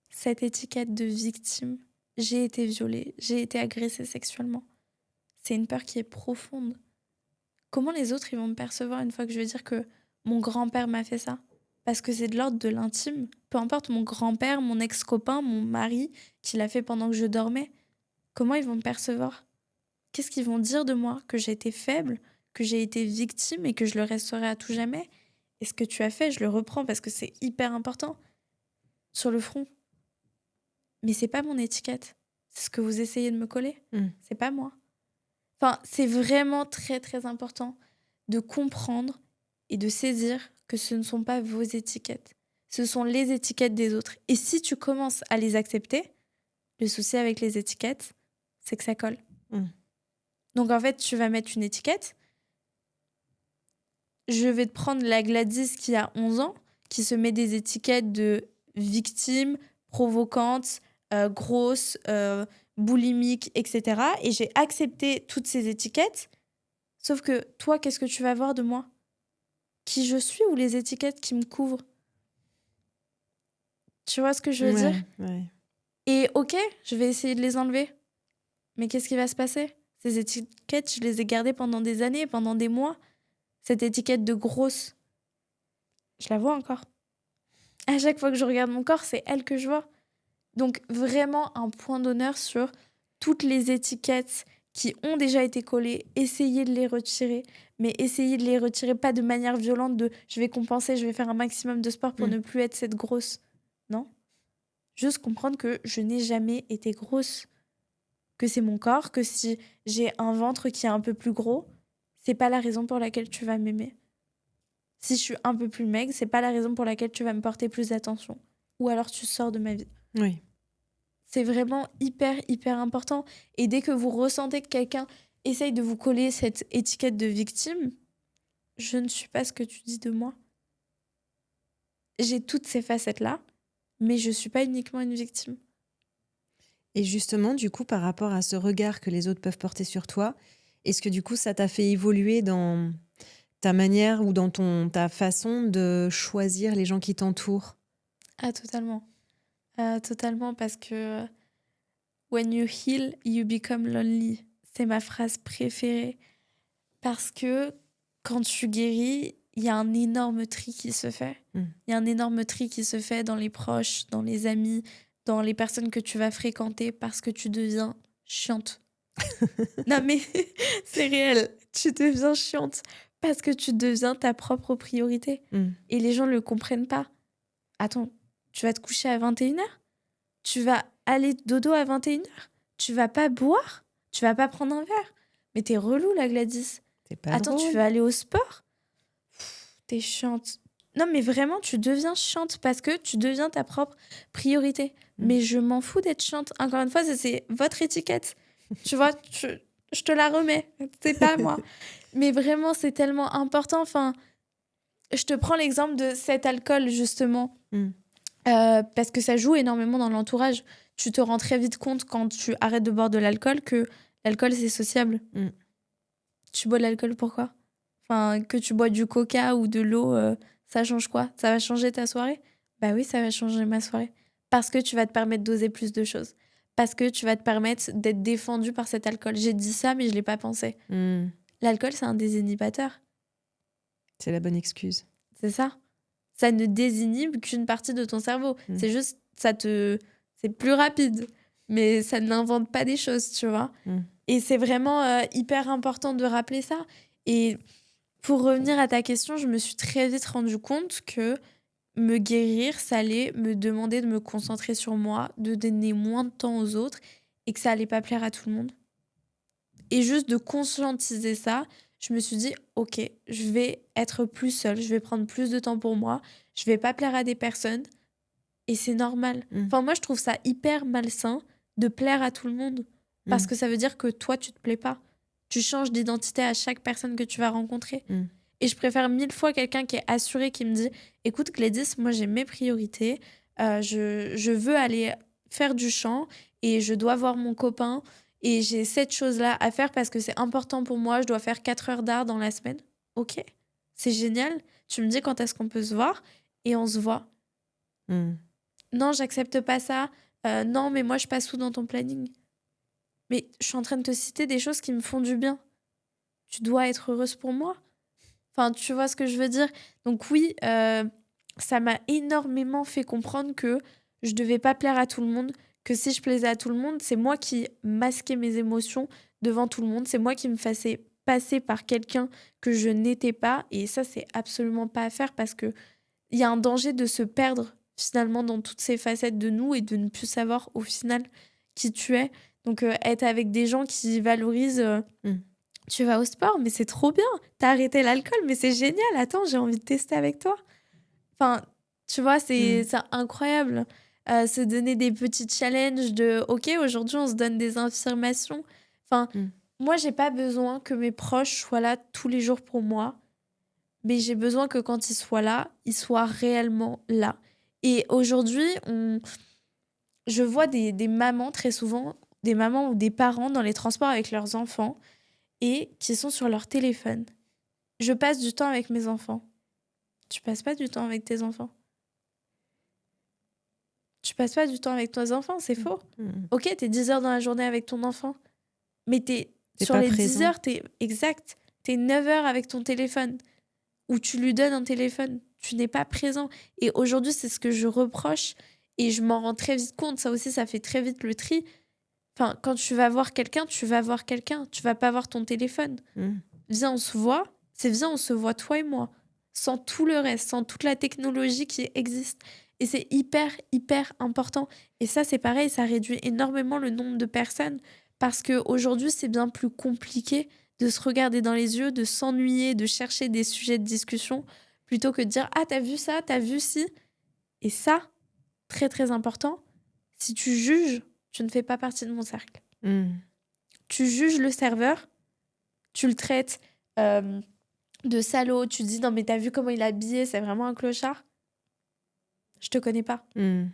Cette étiquette de victime, j'ai été violée, j'ai été agressée sexuellement. C'est une peur qui est profonde. Comment les autres ils vont me percevoir une fois que je vais dire que mon grand-père m'a fait ça? Parce que c'est de l'ordre de l'intime. Peu importe mon grand-père, mon ex-copain, mon mari, qui l'a fait pendant que je dormais. Comment ils vont me percevoir? Qu'est-ce qu'ils vont dire de moi? Que j'ai été faible, que j'ai été victime et que je le resterai à tout jamais? Et ce que tu as fait, je le reprends parce que c'est hyper important. Sur le front. Mais c'est pas mon étiquette. C'est ce que vous essayez de me coller. C'est pas moi. Enfin, c'est vraiment très très important de comprendre et de saisir que ce ne sont pas vos étiquettes. Ce sont les étiquettes des autres. Et si tu commences à les accepter, le souci avec les étiquettes, c'est que ça colle. Donc en fait, tu vas mettre une étiquette. Je vais te prendre la Gladys qui a 11 ans, qui se met des étiquettes de victime, provocante, grosse, boulimique, etc. Et j'ai accepté toutes ces étiquettes. Sauf que toi, qu'est-ce que tu vas voir de moi? Qui je suis ou les étiquettes qui me couvrent? Tu vois ce que je veux dire? Ouais. Et ok, je vais essayer de les enlever. Mais qu'est-ce qui va se passer? Ces étiquettes, je les ai gardées pendant des années, pendant des mois. Cette étiquette de grosse, je la vois encore. À chaque fois que je regarde mon corps, c'est elle que je vois. Donc vraiment un point d'honneur sur toutes les étiquettes qui ont déjà été collées, essayez de les retirer, mais essayez de les retirer pas de manière violente de je vais compenser, je vais faire un maximum de sport pour ne plus être cette grosse. Non. Juste comprendre que je n'ai jamais été grosse, que c'est mon corps, que si j'ai un ventre qui est un peu plus gros, c'est pas la raison pour laquelle tu vas m'aimer. Si je suis un peu plus maigre, c'est pas la raison pour laquelle tu vas me porter plus d'attention. Ou alors tu sors de ma vie. Oui. C'est vraiment hyper, hyper important. Et dès que vous ressentez que quelqu'un essaye de vous coller cette étiquette de victime, je ne suis pas ce que tu dis de moi. J'ai toutes ces facettes-là, mais je ne suis pas uniquement une victime. Et justement, du coup, par rapport à ce regard que les autres peuvent porter sur toi, est-ce que du coup, ça t'a fait évoluer dans ta manière ou dans ta façon de choisir les gens qui t'entourent? Ah, totalement. Totalement, parce que when you heal, you become lonely. C'est ma phrase préférée. Parce que quand tu guéris, il y a un énorme tri qui se fait. Il y a un énorme tri qui se fait dans les proches, dans les amis, dans les personnes que tu vas fréquenter parce que tu deviens chiante. Non mais c'est réel, tu deviens chiante parce que tu deviens ta propre priorité. Et les gens ne le comprennent pas. Attends, tu vas te coucher à 21h? Tu vas aller dodo à 21h? Tu vas pas boire? Tu vas pas prendre un verre? Mais t'es relou la Gladys. C'est pas Attends, drôle. tu veux aller au sport? T'es chiante. Non, mais vraiment, tu deviens chiante parce que tu deviens ta propre priorité. Mais je m'en fous d'être chiante. Encore une fois, c'est votre étiquette. Tu vois, je te la remets. C'est pas moi. Mais vraiment, c'est tellement important. Enfin, je te prends l'exemple de cet alcool, justement. Parce que ça joue énormément dans l'entourage. Tu te rends très vite compte quand tu arrêtes de boire de l'alcool que l'alcool, c'est sociable. tu bois de l'alcool, pourquoi? Enfin, que tu bois du coca ou de l'eau, ça change quoi? Ça va changer ta soirée? Bah oui, ça va changer ma soirée. Parce que tu vas te permettre d'oser plus de choses. Parce que tu vas te permettre d'être défendu par cet alcool. J'ai dit ça, mais je l'ai pas pensé. Hmm. L'alcool, c'est un désinhibateur. C'est la bonne excuse. C'est ça. Ça ne désinhibe qu'une partie de ton cerveau. Hmm. C'est juste, c'est plus rapide. Mais ça n'invente pas des choses, tu vois. Hmm. Et c'est vraiment hyper important de rappeler ça. Et pour revenir à ta question, je me suis très vite rendu compte que me guérir, ça allait me demander de me concentrer sur moi, de donner moins de temps aux autres et que ça allait pas plaire à tout le monde. Et juste de conscientiser ça, je me suis dit, ok, je vais être plus seule, je vais prendre plus de temps pour moi, je vais pas plaire à des personnes et c'est normal. Hmm. Enfin, moi, je trouve ça hyper malsain de plaire à tout le monde parce Hmm. que ça veut dire que toi, tu te plais pas. Tu changes d'identité à chaque personne que tu vas rencontrer. Hmm. Et je préfère 1000 fois quelqu'un qui est assuré, qui me dit, écoute Gladys, moi j'ai mes priorités, je veux aller faire du chant et je dois voir mon copain et j'ai cette chose-là à faire parce que c'est important pour moi, je dois faire 4 heures d'art dans la semaine. Ok, c'est génial. Tu me dis quand est-ce qu'on peut se voir et on se voit. Hmm. Non, j'accepte pas ça. Non, mais moi je passe où dans ton planning? Mais je suis en train de te citer des choses qui me font du bien. Tu dois être heureuse pour moi. Enfin, tu vois ce que je veux dire? Donc oui, ça m'a énormément fait comprendre que je devais pas plaire à tout le monde, que si je plaisais à tout le monde, c'est moi qui masquais mes émotions devant tout le monde, c'est moi qui me faisais passer par quelqu'un que je n'étais pas, et ça, c'est absolument pas à faire parce que il y a un danger de se perdre finalement dans toutes ces facettes de nous et de ne plus savoir au final qui tu es. Donc être avec des gens qui valorisent Hmm. tu vas au sport, mais c'est trop bien. T'as arrêté l'alcool, mais c'est génial. Attends, j'ai envie de tester avec toi. Enfin, tu vois, Hmm. c'est incroyable. Se donner des petits challenges de OK, aujourd'hui, on se donne des affirmations. Enfin, Hmm. moi, j'ai pas besoin que mes proches soient là tous les jours pour moi, mais j'ai besoin que quand ils soient là, ils soient réellement là. Et aujourd'hui, je vois des mamans très souvent, des mamans ou des parents dans les transports avec leurs enfants et qui sont sur leur téléphone. Je passe du temps avec mes enfants. Tu passes pas du temps avec tes enfants. Tu passes pas du temps avec tes enfants, c'est faux. Hmm. Ok, t'es 10 heures dans la journée avec ton enfant, mais T'es sur pas les 10 présent. heures, t'es 9 heures avec ton téléphone, ou tu lui donnes un téléphone. Tu n'es pas présent. Et aujourd'hui, c'est ce que je reproche, et je m'en rends très vite compte. Ça aussi, ça fait très vite le tri. Enfin, quand tu vas voir quelqu'un, tu vas voir quelqu'un. Tu vas pas voir ton téléphone. Hmm. Viens, on se voit. C'est viens, on se voit, toi et moi. Sans tout le reste, sans toute la technologie qui existe. Et c'est hyper, hyper important. Et ça, c'est pareil, ça réduit énormément le nombre de personnes. Parce qu'aujourd'hui, c'est bien plus compliqué de se regarder dans les yeux, de s'ennuyer, de chercher des sujets de discussion, plutôt que de dire ah, t'as vu ça, t'as vu ci. Et ça, très, très important, si tu juges, tu ne fais pas partie de mon cercle. Hmm. Tu juges le serveur, tu le traites de salaud, tu dis non mais t'as vu comment il est habillé, c'est vraiment un clochard. Je te connais pas. Hmm.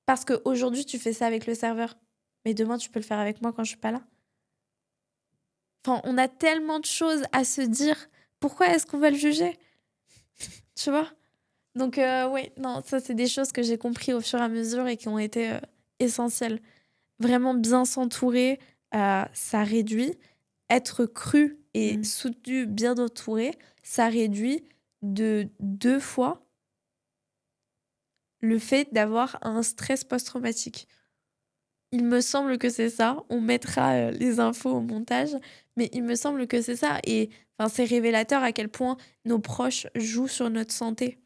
Parce qu'aujourd'hui tu fais ça avec le serveur, mais demain tu peux le faire avec moi quand je suis pas là. Enfin, on a tellement de choses à se dire. Pourquoi est-ce qu'on va le juger? Tu vois? Donc oui, non, ça c'est des choses que j'ai compris au fur et à mesure et qui ont été essentielles. Vraiment bien s'entourer, ça réduit. Être cru et Hmm. soutenu, bien entouré, ça réduit de 2 fois le fait d'avoir un stress post-traumatique. Il me semble que c'est ça. On mettra les infos au montage, mais il me semble que c'est ça. Et enfin, c'est révélateur à quel point nos proches jouent sur notre santé.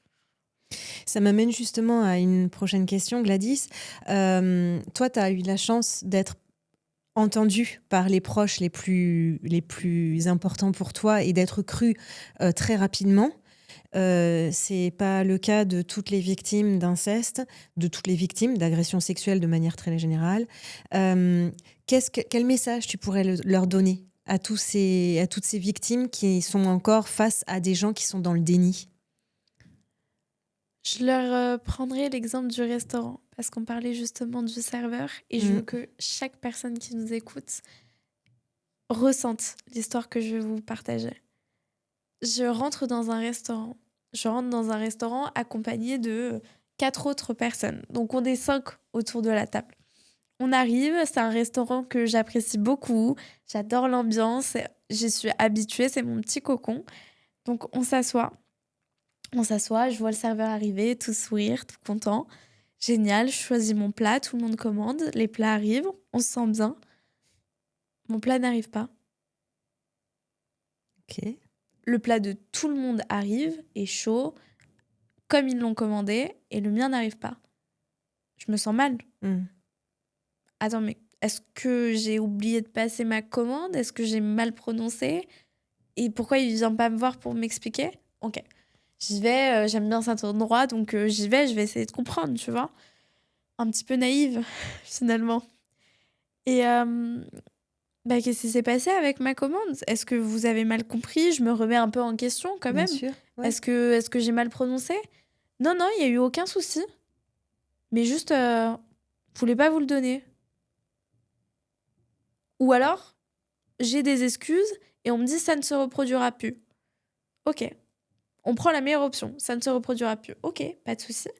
Ça m'amène justement à une prochaine question, Gladys. Toi, tu as eu la chance d'être entendue par les proches les plus importants pour toi et d'être crue très rapidement. C'est pas le cas de toutes les victimes d'inceste, de toutes les victimes d'agressions sexuelles de manière très générale. Quel message tu pourrais leur donner à toutes ces victimes qui sont encore face à des gens qui sont dans le déni? Je leur prendrai l'exemple du restaurant parce qu'on parlait justement du serveur et je Mm. veux que chaque personne qui nous écoute ressente l'histoire que je vais vous partager. Je rentre dans un restaurant. Je rentre dans un restaurant accompagné de 4 autres personnes. Donc on est 5 autour de la table. On arrive, c'est un restaurant que j'apprécie beaucoup. J'adore l'ambiance, j'y suis habituée, c'est mon petit cocon. Donc on s'assoit. On s'assoit, je vois le serveur arriver, tout sourire, tout content. Génial, je choisis mon plat, tout le monde commande, les plats arrivent, on se sent bien. Mon plat n'arrive pas. Ok. Le plat de tout le monde arrive, est chaud, comme ils l'ont commandé, et le mien n'arrive pas. Je me sens mal. Mm. Attends, mais est-ce que j'ai oublié de passer ma commande? Est-ce que j'ai mal prononcé? Et pourquoi il vient pas me voir pour m'expliquer? Ok. J'y vais, j'aime bien cet endroit, donc j'y vais, je vais essayer de comprendre, tu vois. Un petit peu naïve, finalement. Et qu'est-ce qui s'est passé avec ma commande? Est-ce que vous avez mal compris? Je me remets un peu en question quand Bien même. sûr. Ouais. Est-ce que j'ai mal prononcé? Non, non, il n'y a eu aucun souci. Mais juste, je voulais pas vous le donner. Ou alors, j'ai des excuses et on me dit ça ne se reproduira plus. Ok, on prend la meilleure option, ça ne se reproduira plus. Ok, pas de souci.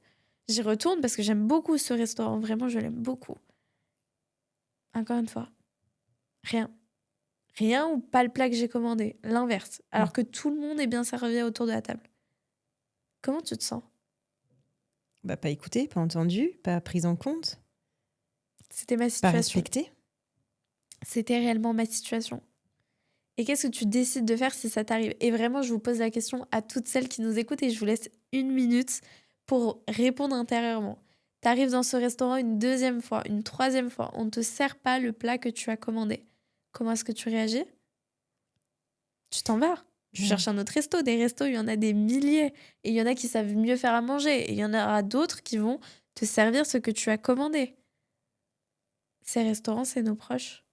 J'y retourne parce que j'aime beaucoup ce restaurant, vraiment je l'aime beaucoup. Encore une fois, rien. Rien ou pas le plat que j'ai commandé, l'inverse. Alors que tout le monde est bien servi autour de la table. Comment tu te sens? Bah, pas écouté, pas entendu, pas prise en compte, C'était ma pas situation. respecté. C'était réellement ma situation. Et qu'est-ce que tu décides de faire si ça t'arrive? Et vraiment, je vous pose la question à toutes celles qui nous écoutent et je vous laisse 1 minute pour répondre intérieurement. T'arrives dans ce restaurant une deuxième fois, une troisième fois, on ne te sert pas le plat que tu as commandé. Comment est-ce que tu réagis? Tu t'en vas. Tu cherches un autre resto. Des restos, il y en a des milliers. Et il y en a qui savent mieux faire à manger. Et il y en aura d'autres qui vont te servir ce que tu as commandé. Ces restaurants, c'est nos proches.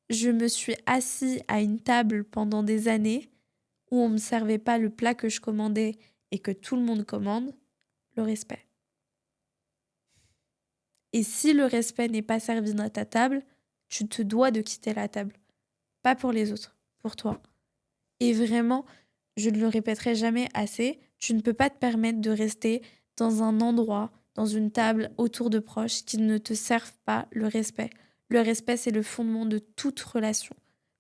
Je me suis assis à une table pendant des années où on ne me servait pas le plat que je commandais et que tout le monde commande, le respect. Et si le respect n'est pas servi à ta table, tu te dois de quitter la table. Pas pour les autres, pour toi. Et vraiment, je ne le répéterai jamais assez, tu ne peux pas te permettre de rester dans un endroit, dans une table autour de proches qui ne te servent pas le respect. Le respect, c'est le fondement de toute relation.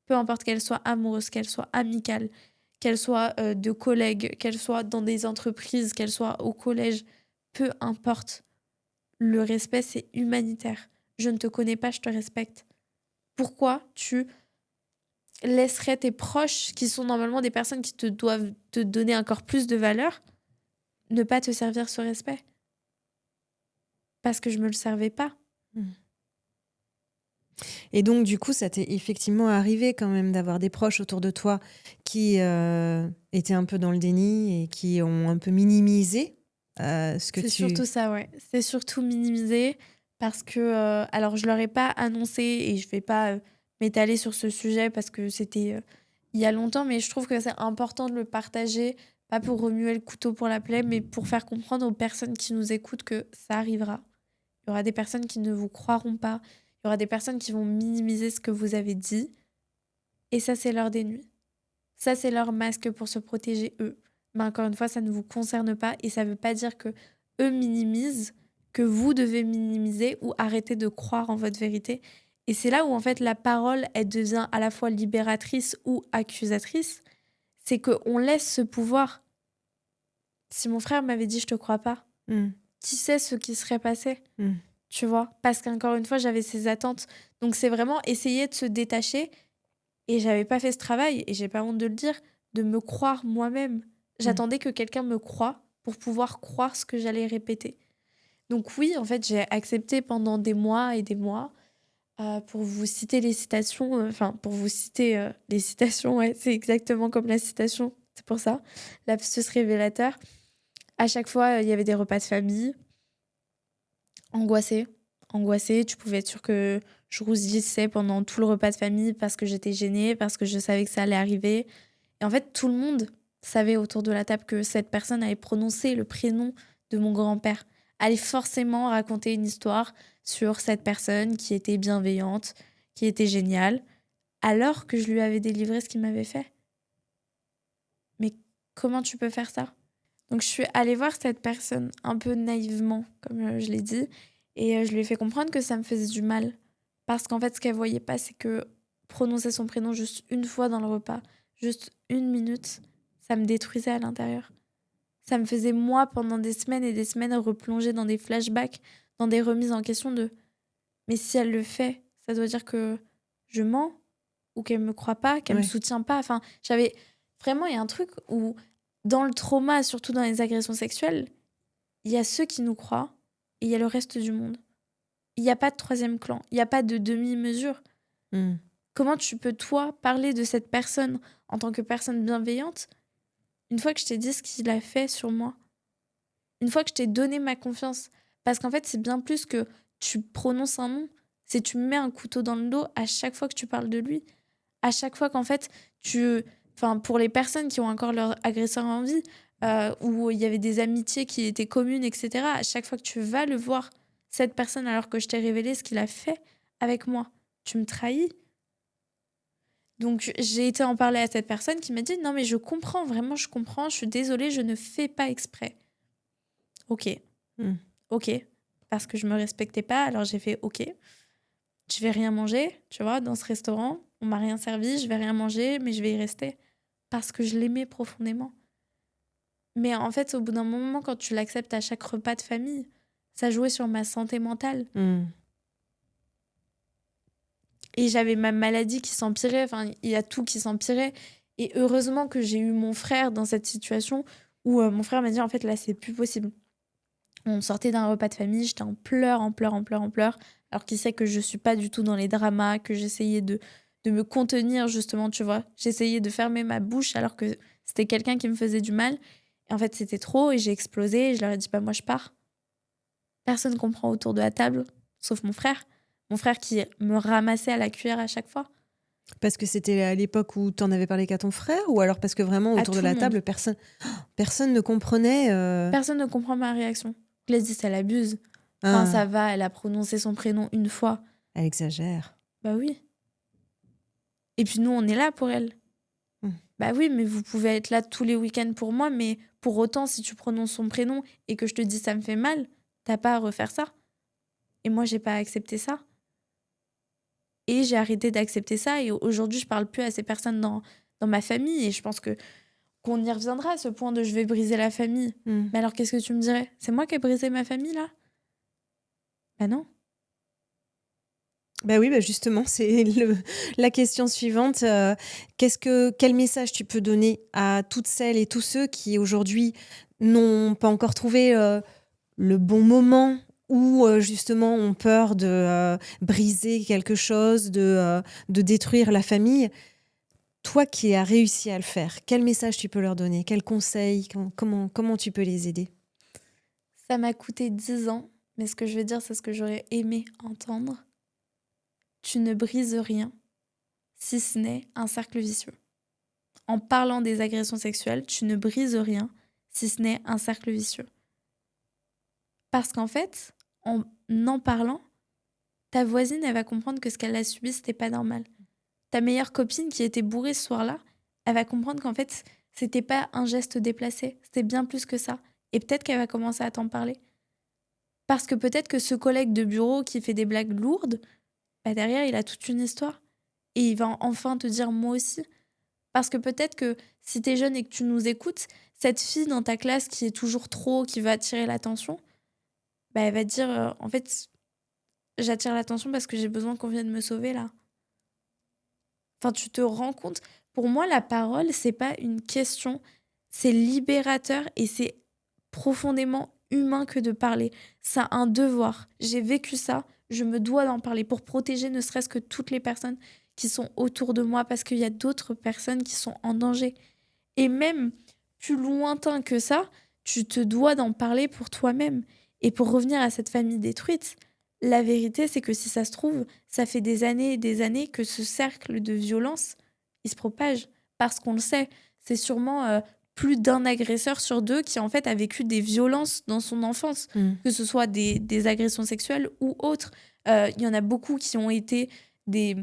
Peu importe qu'elle soit amoureuse, qu'elle soit amicale, qu'elle soit de collègues, qu'elle soit dans des entreprises, qu'elle soit au collège, peu importe. Le respect, c'est humanitaire. Je ne te connais pas, je te respecte. Pourquoi tu laisserais tes proches, qui sont normalement des personnes qui te doivent te donner encore plus de valeur, ne pas te servir ce respect? Parce que je me le servais pas. Et donc, du coup, ça t'est effectivement arrivé quand même d'avoir des proches autour de toi qui étaient un peu dans le déni et qui ont un peu minimisé ce que C'est tu... surtout ça, ouais. C'est surtout minimisé parce que, alors je leur ai pas annoncé et je vais pas m'étaler sur ce sujet parce que c'était il y a longtemps, mais je trouve que c'est important de le partager, pas pour remuer le couteau pour la plaie, mais pour faire comprendre aux personnes qui nous écoutent que ça arrivera. Il y aura des personnes qui ne vous croiront pas, il y aura des personnes qui vont minimiser ce que vous avez dit, et ça, c'est l'heure des nuits. Ça, c'est leur masque pour se protéger eux. Mais encore une fois, ça ne vous concerne pas et ça ne veut pas dire que eux minimisent, que vous devez minimiser ou arrêter de croire en votre vérité. Et c'est là où en fait la parole, elle devient à la fois libératrice ou accusatrice. C'est qu'on laisse ce pouvoir. Si mon frère m'avait dit je te crois pas, qui sait ce qui serait passé? Tu vois? Parce qu'encore une fois, j'avais ces attentes. Donc c'est vraiment essayer de se détacher. Et j'avais pas fait ce travail, et j'ai pas honte de le dire, de me croire moi-même. J'attendais que quelqu'un me croie pour pouvoir croire ce que j'allais répéter. Donc oui, en fait, j'ai accepté pendant des mois et des mois. Pour vous citer les citations, pour vous citer les citations, ouais, c'est exactement comme la citation, c'est pour ça. Lapsus révélateur. À chaque fois, il y avait des repas de famille. Angoissée. Angoissée, tu pouvais être sûre que je rougissais pendant tout le repas de famille parce que j'étais gênée, parce que je savais que ça allait arriver. Et en fait, tout le monde savait autour de la table que cette personne allait prononcer le prénom de mon grand-père, allait forcément raconter une histoire sur cette personne qui était bienveillante, qui était génial, alors que je lui avais délivré ce qu'il m'avait fait. Mais comment tu peux faire ça? Donc je suis allée voir cette personne un peu naïvement, comme je l'ai dit, et je lui ai fait comprendre que ça me faisait du mal. Parce qu'en fait, ce qu'elle voyait pas, c'est que prononcer son prénom juste une fois dans le repas, juste 1 minute, ça me détruisait à l'intérieur. Ça me faisait, moi, pendant des semaines et des semaines, replonger dans des flashbacks, dans des remises en question de mais si elle le fait, ça doit dire que je mens ou qu'elle me croit pas, qu'elle me Ouais. soutient pas. Enfin, j'avais vraiment, il y a un truc où dans le trauma, surtout dans les agressions sexuelles, il y a ceux qui nous croient et il y a le reste du monde. Il n'y a pas de troisième clan, il n'y a pas de demi-mesure. Mm. Comment tu peux, toi, parler de cette personne en tant que personne bienveillante une fois que je t'ai dit ce qu'il a fait sur moi? Une fois que je t'ai donné ma confiance? Parce qu'en fait, c'est bien plus que tu prononces un nom. C'est tu me mets un couteau dans le dos à chaque fois que tu parles de lui. À chaque fois qu'en fait, Enfin, pour les personnes qui ont encore leur agresseur en vie, où il y avait des amitiés qui étaient communes, etc., à chaque fois que tu vas le voir, cette personne, alors que je t'ai révélé ce qu'il a fait avec moi, tu me trahis. Donc, j'ai été en parler à cette personne qui m'a dit non, mais je comprends, vraiment, je comprends, je suis désolée, je ne fais pas exprès. Ok, Mm. ok, parce que je me respectais pas, alors j'ai fait ok, je vais rien manger, tu vois, dans ce restaurant, on m'a rien servi, je vais rien manger, mais je vais y rester parce que je l'aimais profondément. Mais en fait, au bout d'un moment, quand tu l'acceptes à chaque repas de famille, ça jouait sur ma santé mentale. Mm. Et j'avais ma maladie qui s'empirait, enfin, il y a tout qui s'empirait. Et heureusement que j'ai eu mon frère dans cette situation où mon frère m'a dit en fait, là, c'est plus possible. On sortait d'un repas de famille, j'étais en pleurs, en pleurs, en pleurs, en pleurs. Alors qu'il sait que je suis pas du tout dans les dramas, que j'essayais de me contenir, justement, tu vois. J'essayais de fermer ma bouche alors que c'était quelqu'un qui me faisait du mal. Et en fait, c'était trop et j'ai explosé et je leur ai dit, bah, moi, je pars. Personne comprend autour de la table, sauf mon frère. Mon frère qui me ramassait à la cuillère à chaque fois. Parce que c'était à l'époque où tu en avais parlé qu'à ton frère, ou alors parce que vraiment À autour de tout le la monde. table, personne ne comprenait. Personne ne comprend ma réaction. Je l'ai dit, elle abuse. Enfin, Ah, ça va, elle a prononcé son prénom une fois. elle exagère. Bah oui. Et puis nous, on est là pour elle. Mm. Bah oui, mais vous pouvez être là tous les week-ends pour moi, mais pour autant, si tu prononces son prénom et que je te dis ça me fait mal, t'as pas à refaire ça. Et moi, j'ai pas accepté ça. Et j'ai arrêté d'accepter ça. Et aujourd'hui, je parle plus à ces personnes dans ma famille. Et je pense que qu'on y reviendra à ce point de je vais briser la famille. Mm. Mais alors, qu'est-ce que tu me dirais? C'est moi qui ai brisé ma famille, là? Bah non. Bah oui, bah justement, c'est la question suivante. Quel message tu peux donner à toutes celles et tous ceux qui aujourd'hui n'ont pas encore trouvé le bon moment ou justement ont peur de briser quelque chose, de détruire la famille? Toi qui as réussi à le faire, quel message tu peux leur donner? Quels conseils? Comment tu peux les aider? Ça m'a coûté 10 ans. Mais ce que je veux dire, c'est ce que j'aurais aimé entendre. Tu ne brises rien, si ce n'est un cercle vicieux. En parlant des agressions sexuelles, tu ne brises rien, si ce n'est un cercle vicieux. Parce qu'en fait, en parlant, ta voisine, elle va comprendre que ce qu'elle a subi, c'était pas normal. Ta meilleure copine qui était bourrée ce soir-là, elle va comprendre qu'en fait, c'était pas un geste déplacé, c'était bien plus que ça. Et peut-être qu'elle va commencer à t'en parler. Parce que peut-être que ce collègue de bureau qui fait des blagues lourdes, bah derrière, il a toute une histoire. Et il va enfin te dire moi aussi. Parce que peut-être que si t'es jeune et que tu nous écoutes, cette fille dans ta classe qui est toujours trop, qui va attirer l'attention, bah elle va te dire en fait, j'attire l'attention parce que j'ai besoin qu'on vienne me sauver là. Enfin, tu te rends compte. Pour moi, la parole, c'est pas une question, c'est libérateur et c'est profondément humain que de parler. C'est un devoir. J'ai vécu ça, je me dois d'en parler pour protéger ne serait-ce que toutes les personnes qui sont autour de moi parce qu'il y a d'autres personnes qui sont en danger. Et même plus lointain que ça, tu te dois d'en parler pour toi-même. Et pour revenir à cette famille détruite, la vérité, c'est que si ça se trouve, ça fait des années et des années que ce cercle de violence, il se propage. Parce qu'on le sait, c'est sûrement plus d'un agresseur sur deux qui, en fait, a vécu des violences dans son enfance, Mm. que ce soit des agressions sexuelles ou autres. Il y en a beaucoup qui ont été des,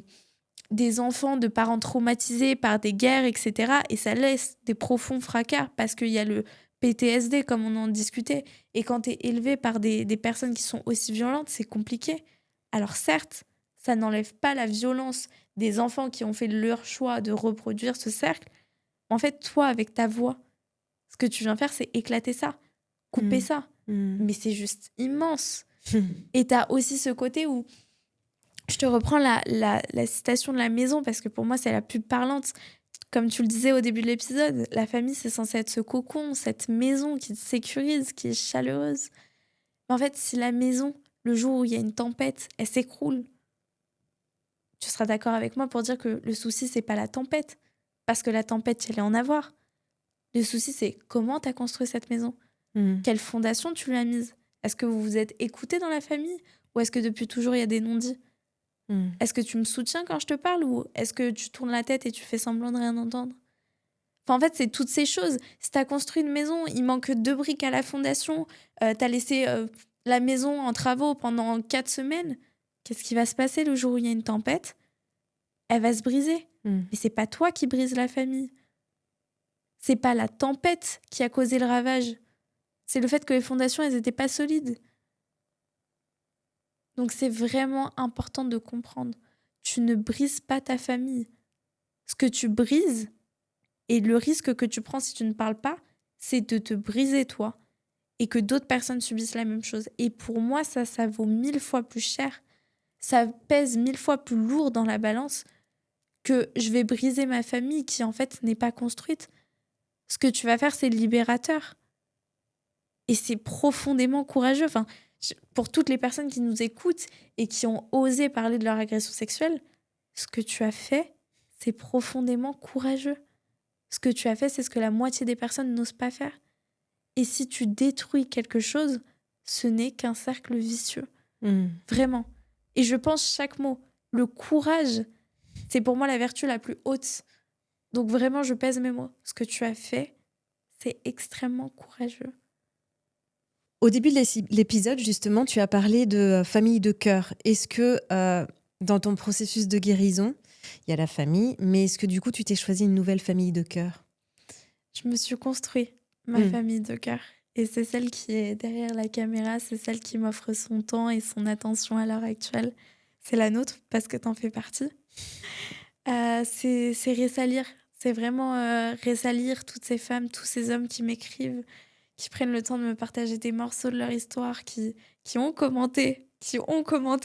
des enfants de parents traumatisés par des guerres, etc. Et ça laisse des profonds fracas parce qu'il y a le PTSD, comme on en discutait. Et quand tu es élevé par des personnes qui sont aussi violentes, c'est compliqué. Alors certes, ça n'enlève pas la violence des enfants qui ont fait leur choix de reproduire ce cercle. En fait, toi, avec ta voix, ce que tu viens faire, c'est éclater ça, couper ça. Mais c'est juste immense. Et tu as aussi ce côté où je te reprends la citation de la maison parce que pour moi, c'est la plus parlante. Comme tu le disais au début de l'épisode, la famille, c'est censé être ce cocon, cette maison qui te sécurise, qui est chaleureuse. Mais en fait, si la maison, le jour où il y a une tempête, elle s'écroule, tu seras d'accord avec moi pour dire que le souci, c'est pas la tempête. Parce que la tempête, elle est en avoir. Le souci, c'est comment tu as construit cette maison. Quelle fondation tu lui as mise. Est-ce que vous vous êtes écoutés dans la famille ou est-ce que depuis toujours, il y a des non-dits. Est-ce que tu me soutiens quand je te parle ou est-ce que tu tournes la tête et tu fais semblant de rien entendre. Enfin, en fait, c'est toutes ces choses. Si tu as construit une maison, il manque 2 briques à la fondation, tu as laissé la maison en travaux pendant 4 semaines, qu'est-ce qui va se passer le jour où il y a une tempête? Elle va se briser. Mais c'est pas toi qui brise la famille. C'est pas la tempête qui a causé le ravage. C'est le fait que les fondations, elles étaient pas solides. Donc c'est vraiment important de comprendre. Tu ne brises pas ta famille. Ce que tu brises et le risque que tu prends si tu ne parles pas, c'est de te briser toi et que d'autres personnes subissent la même chose. Et pour moi, ça vaut 1000 fois plus cher. Ça pèse 1000 fois plus lourd dans la balance que je vais briser ma famille qui en fait n'est pas construite. Ce que tu vas faire, c'est libérateur. Et c'est profondément courageux. Enfin, pour toutes les personnes qui nous écoutent et qui ont osé parler de leur agression sexuelle, ce que tu as fait, c'est profondément courageux. Ce que tu as fait, c'est ce que la moitié des personnes n'osent pas faire. Et si tu détruis quelque chose, ce n'est qu'un cercle vicieux. Vraiment. Et je pense chaque mot. Le courage, c'est pour moi la vertu la plus haute. Donc vraiment, je pèse mes mots. Ce que tu as fait, c'est extrêmement courageux. Au début de l'épisode, justement, tu as parlé de famille de cœur. Est-ce que dans ton processus de guérison, il y a la famille, mais est-ce que du coup, tu t'es choisi une nouvelle famille de cœur? Je me suis construit ma famille de cœur. Et c'est celle qui est derrière la caméra, c'est celle qui m'offre son temps et son attention à l'heure actuelle. C'est la nôtre, parce que t'en fais partie. C'est Ressalir. C'est vraiment Ressalir toutes ces femmes, tous ces hommes qui m'écrivent, qui prennent le temps de me partager des morceaux de leur histoire, qui ont commenté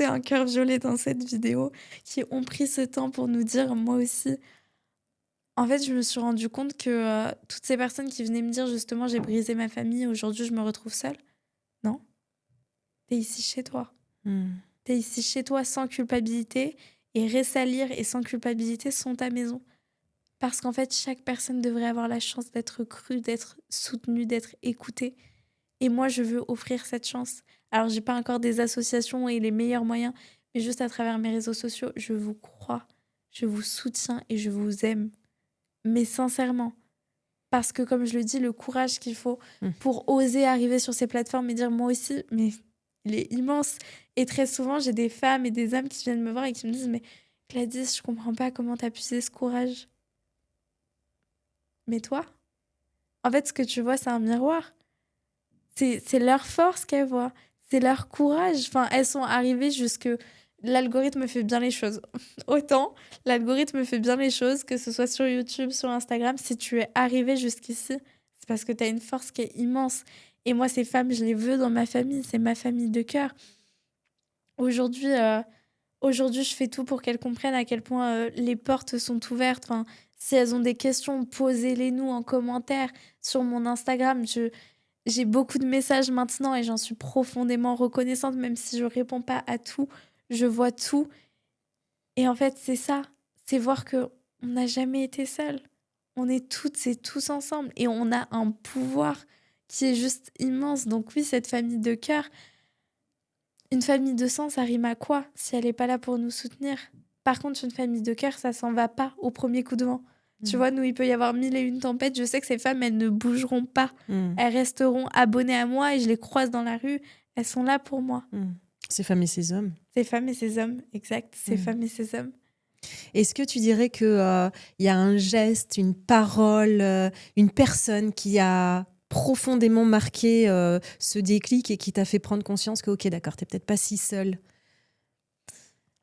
un cœur violet dans cette vidéo, qui ont pris ce temps pour nous dire, moi aussi. En fait, je me suis rendu compte que toutes ces personnes qui venaient me dire justement j'ai brisé ma famille, aujourd'hui je me retrouve seule. Non, t'es ici chez toi. T'es ici chez toi sans culpabilité et Ressalir et sans culpabilité sont ta maison. Parce qu'en fait, chaque personne devrait avoir la chance d'être crue, d'être soutenue, d'être écoutée. Et moi, je veux offrir cette chance. Alors, j'ai pas encore des associations et les meilleurs moyens, mais juste à travers mes réseaux sociaux, je vous crois, je vous soutiens et je vous aime. Mais sincèrement, parce que comme je le dis, le courage qu'il faut pour oser arriver sur ces plateformes et dire moi aussi, mais il est immense. Et très souvent, j'ai des femmes et des âmes qui viennent me voir et qui me disent mais Gladys, je comprends pas comment t'as puisé ce courage. Mais toi, en fait, ce que tu vois, c'est un miroir. C'est leur force qu'elles voient. C'est leur courage. Enfin, elles sont arrivées jusque... L'algorithme fait bien les choses. Autant, l'algorithme fait bien les choses, que ce soit sur YouTube, sur Instagram. Si tu es arrivé jusqu'ici, c'est parce que tu as une force qui est immense. Et moi, ces femmes, je les veux dans ma famille. C'est ma famille de cœur. Aujourd'hui, je fais tout pour qu'elles comprennent à quel point les portes sont ouvertes. Enfin, si elles ont des questions, posez-les-nous en commentaire sur mon Instagram. J'ai beaucoup de messages maintenant et j'en suis profondément reconnaissante, même si je réponds pas à tout. Je vois tout. Et en fait, c'est ça. C'est voir qu'on n'a jamais été seuls. On est toutes et tous ensemble. Et on a un pouvoir qui est juste immense. Donc oui, cette famille de cœur, une famille de sang, ça rime à quoi si elle n'est pas là pour nous soutenir? Par contre, une famille de cœur, ça s'en va pas au premier coup de vent. Tu vois, nous, il peut y avoir 1001 tempêtes. Je sais que ces femmes, elles ne bougeront pas. Elles resteront abonnées à moi et je les croise dans la rue. Elles sont là pour moi. Ces femmes et ces hommes. Ces femmes et ces hommes, exact, ces femmes et ces hommes. Est-ce que tu dirais qu'il y a un geste, une parole, une personne qui a profondément marqué ce déclic et qui t'a fait prendre conscience que, ok, d'accord, t'es peut-être pas si seule?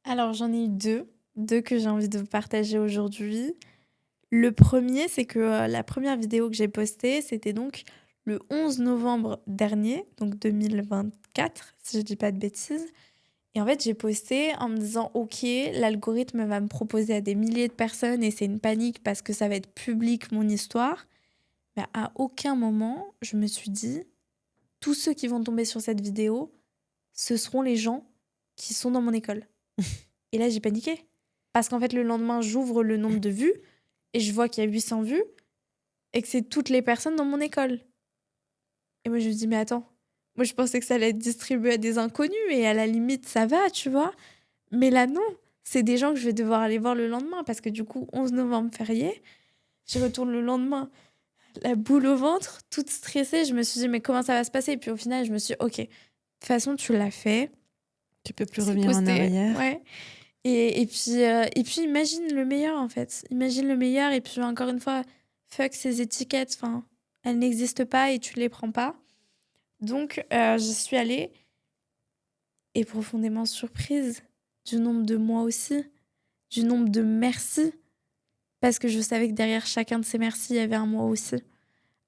Alors, j'en ai eu deux que j'ai envie de vous partager aujourd'hui. Le premier, c'est que la première vidéo que j'ai postée, c'était donc le 11 novembre dernier, donc 2024, si je dis pas de bêtises. Et en fait, j'ai posté en me disant, OK, l'algorithme va me proposer à des milliers de personnes et c'est une panique parce que ça va être public, mon histoire. Mais à aucun moment, je me suis dit, tous ceux qui vont tomber sur cette vidéo, ce seront les gens qui sont dans mon école. Et là, j'ai paniqué. Parce qu'en fait, le lendemain, j'ouvre le nombre de vues et je vois qu'il y a 800 vues et que c'est toutes les personnes dans mon école. Et moi, je me dis, mais attends, moi, je pensais que ça allait être distribué à des inconnus et à la limite, ça va, tu vois. Mais là, non, c'est des gens que je vais devoir aller voir le lendemain parce que du coup, 11 novembre férié, j'y retourne le lendemain, la boule au ventre, toute stressée. Je me suis dit, mais comment ça va se passer? Et puis au final, je me suis dit, OK, de toute façon, tu l'as fait. Tu peux plus C'est revenir en posté. arrière. Ouais. Et puis, imagine le meilleur, en fait. Imagine le meilleur. Et puis, encore une fois, fuck ces étiquettes. Enfin, elles n'existent pas et tu les prends pas. Donc, j'y suis allée et profondément surprise du nombre de moi aussi, du nombre de merci. Parce que je savais que derrière chacun de ces merci, il y avait un moi aussi.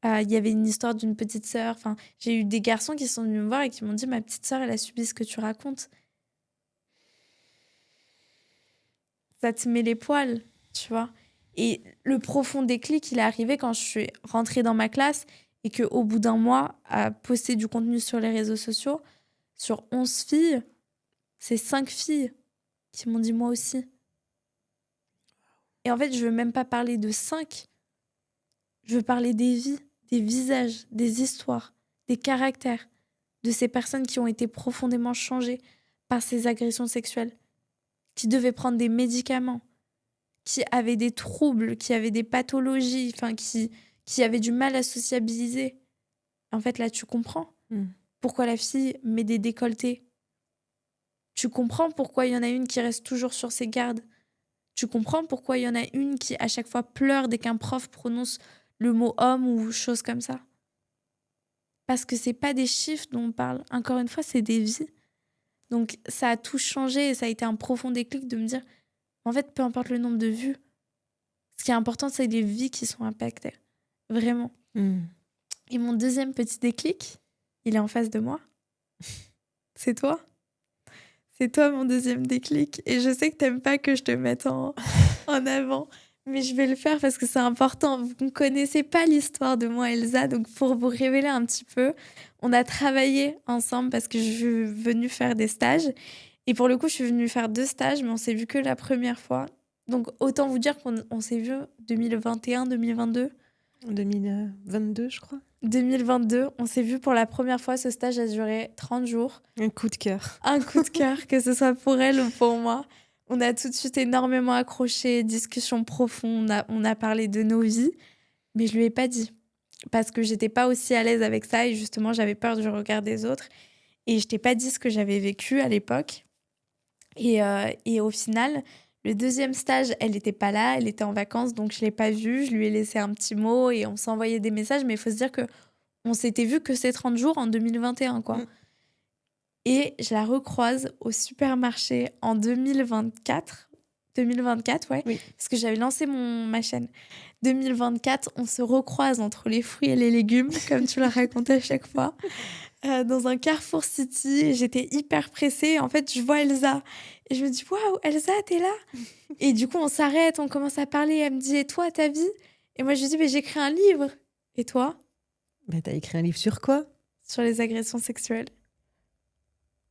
Il y avait une histoire d'une petite sœur. Enfin, j'ai eu des garçons qui sont venus me voir et qui m'ont dit, ma petite sœur, elle a subi ce que tu racontes. Ça te met les poils, tu vois. Et le profond déclic, il est arrivé quand je suis rentrée dans ma classe et qu'au bout d'un mois, à poster du contenu sur les réseaux sociaux, sur 11 filles, c'est 5 filles qui m'ont dit moi aussi. Et en fait, je veux même pas parler de 5. Je veux parler des vies, des visages, des histoires, des caractères de ces personnes qui ont été profondément changées par ces agressions sexuelles, qui devaient prendre des médicaments, qui avaient des troubles, qui avaient des pathologies, enfin qui avaient du mal à sociabiliser. En fait, là, tu comprends pourquoi la fille met des décolletés. Tu comprends pourquoi il y en a une qui reste toujours sur ses gardes. Tu comprends pourquoi il y en a une qui, à chaque fois, pleure dès qu'un prof prononce le mot homme ou chose comme ça. Parce que c'est pas des chiffres dont on parle. Encore une fois, c'est des vies. Donc, ça a tout changé et ça a été un profond déclic de me dire, en fait, peu importe le nombre de vues, ce qui est important, c'est les vies qui sont impactées. Vraiment. Et mon deuxième petit déclic, il est en face de moi. C'est toi. C'est toi mon deuxième déclic. Et je sais que t'aimes pas que je te mette en avant, mais je vais le faire parce que c'est important. Vous ne connaissez pas l'histoire de moi, Elsa, donc pour vous révéler un petit peu, on a travaillé ensemble parce que je suis venue faire des stages. Et pour le coup, je suis venue faire 2 stages, mais on s'est vu que la première fois. Donc autant vous dire qu'on s'est vu 2021, 2022. 2022, je crois. 2022, on s'est vu pour la première fois. Ce stage a duré 30 jours. Un coup de cœur. Un coup de cœur, que ce soit pour elle ou pour moi. On a tout de suite énormément accroché, discussion profonde, on a parlé de nos vies, mais je lui ai pas dit. Parce que j'étais pas aussi à l'aise avec ça et justement, j'avais peur du regard des autres. Et je t'ai pas dit ce que j'avais vécu à l'époque. Et au final, le deuxième stage, elle n'était pas là, elle était en vacances, donc je l'ai pas vue. Je lui ai laissé un petit mot et on s'envoyait des messages, mais il faut se dire que on s'était vu que ces 30 jours en 2021, quoi. Et je la recroise au supermarché en 2024. 2024, ouais. Oui. Parce que j'avais lancé ma chaîne. 2024, on se recroise entre les fruits et les légumes, comme tu l'as raconté à chaque fois, dans un Carrefour City. Et j'étais hyper pressée. En fait, je vois Elsa. Et je me dis, waouh, Elsa, t'es là? Et du coup, on s'arrête, on commence à parler. Elle me dit, et toi, ta vie? Et moi, je lui dis, mais j'écris un livre. Et toi? Mais t'as écrit un livre sur quoi? Sur les agressions sexuelles.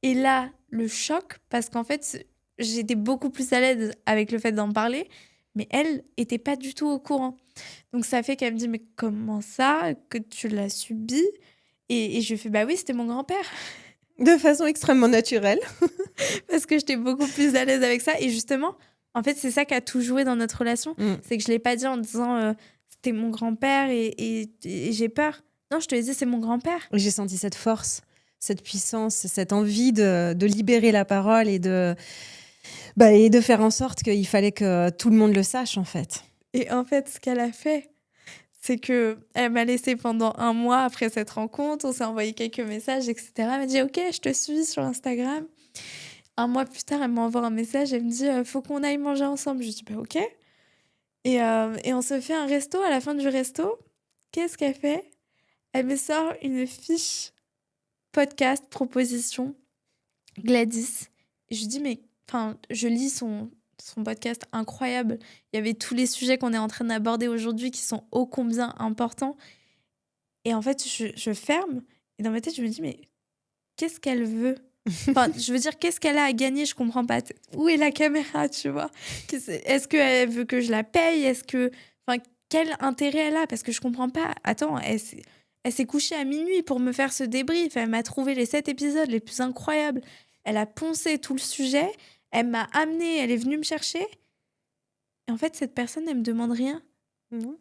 Et là, le choc, parce qu'en fait, j'étais beaucoup plus à l'aise avec le fait d'en parler, mais elle était pas du tout au courant. Donc ça fait qu'elle me dit, mais comment ça, que tu l'as subi? Et je lui fais, bah oui, c'était mon grand-père. De façon extrêmement naturelle. Parce que j'étais beaucoup plus à l'aise avec ça. Et justement, en fait, c'est ça qui a tout joué dans notre relation. C'est que je l'ai pas dit en disant, c'était mon grand-père et j'ai peur. Non, je te l'ai dit, c'est mon grand-père. J'ai senti cette force. cette puissance, cette envie de libérer la parole et de faire en sorte qu'il fallait que tout le monde le sache, en fait. Et en fait, ce qu'elle a fait, c'est que elle m'a laissé pendant 1 mois après cette rencontre. On s'est envoyé quelques messages, etc. Elle m'a dit « Ok, je te suis sur Instagram ». 1 mois plus tard, elle m'envoie un message. Elle me dit « Faut qu'on aille manger ensemble ». Je dis « Bah ok ». Et on se fait un resto. À la fin du resto, qu'est-ce qu'elle fait? Elle me sort une fiche podcast, proposition, Gladys. Et je lui dis « Mais enfin, je lis son podcast incroyable. Il y avait tous les sujets qu'on est en train d'aborder aujourd'hui qui sont ô combien importants. » Et en fait, je ferme. Et dans ma tête, je me dis, mais qu'est-ce qu'elle veut? Enfin, je veux dire, qu'est-ce qu'elle a à gagner? Je comprends pas. Où est la caméra, tu vois? Est-ce qu'elle veut que je la paye? Enfin, quel intérêt elle a? Parce que je comprends pas. Attends, elle s'est couchée à minuit pour me faire ce débrief. Elle m'a trouvé les 7 épisodes les plus incroyables. Elle a poncé tout le sujet. Elle m'a amenée. Elle est venue me chercher. Et en fait, cette personne, elle me demande rien. Non.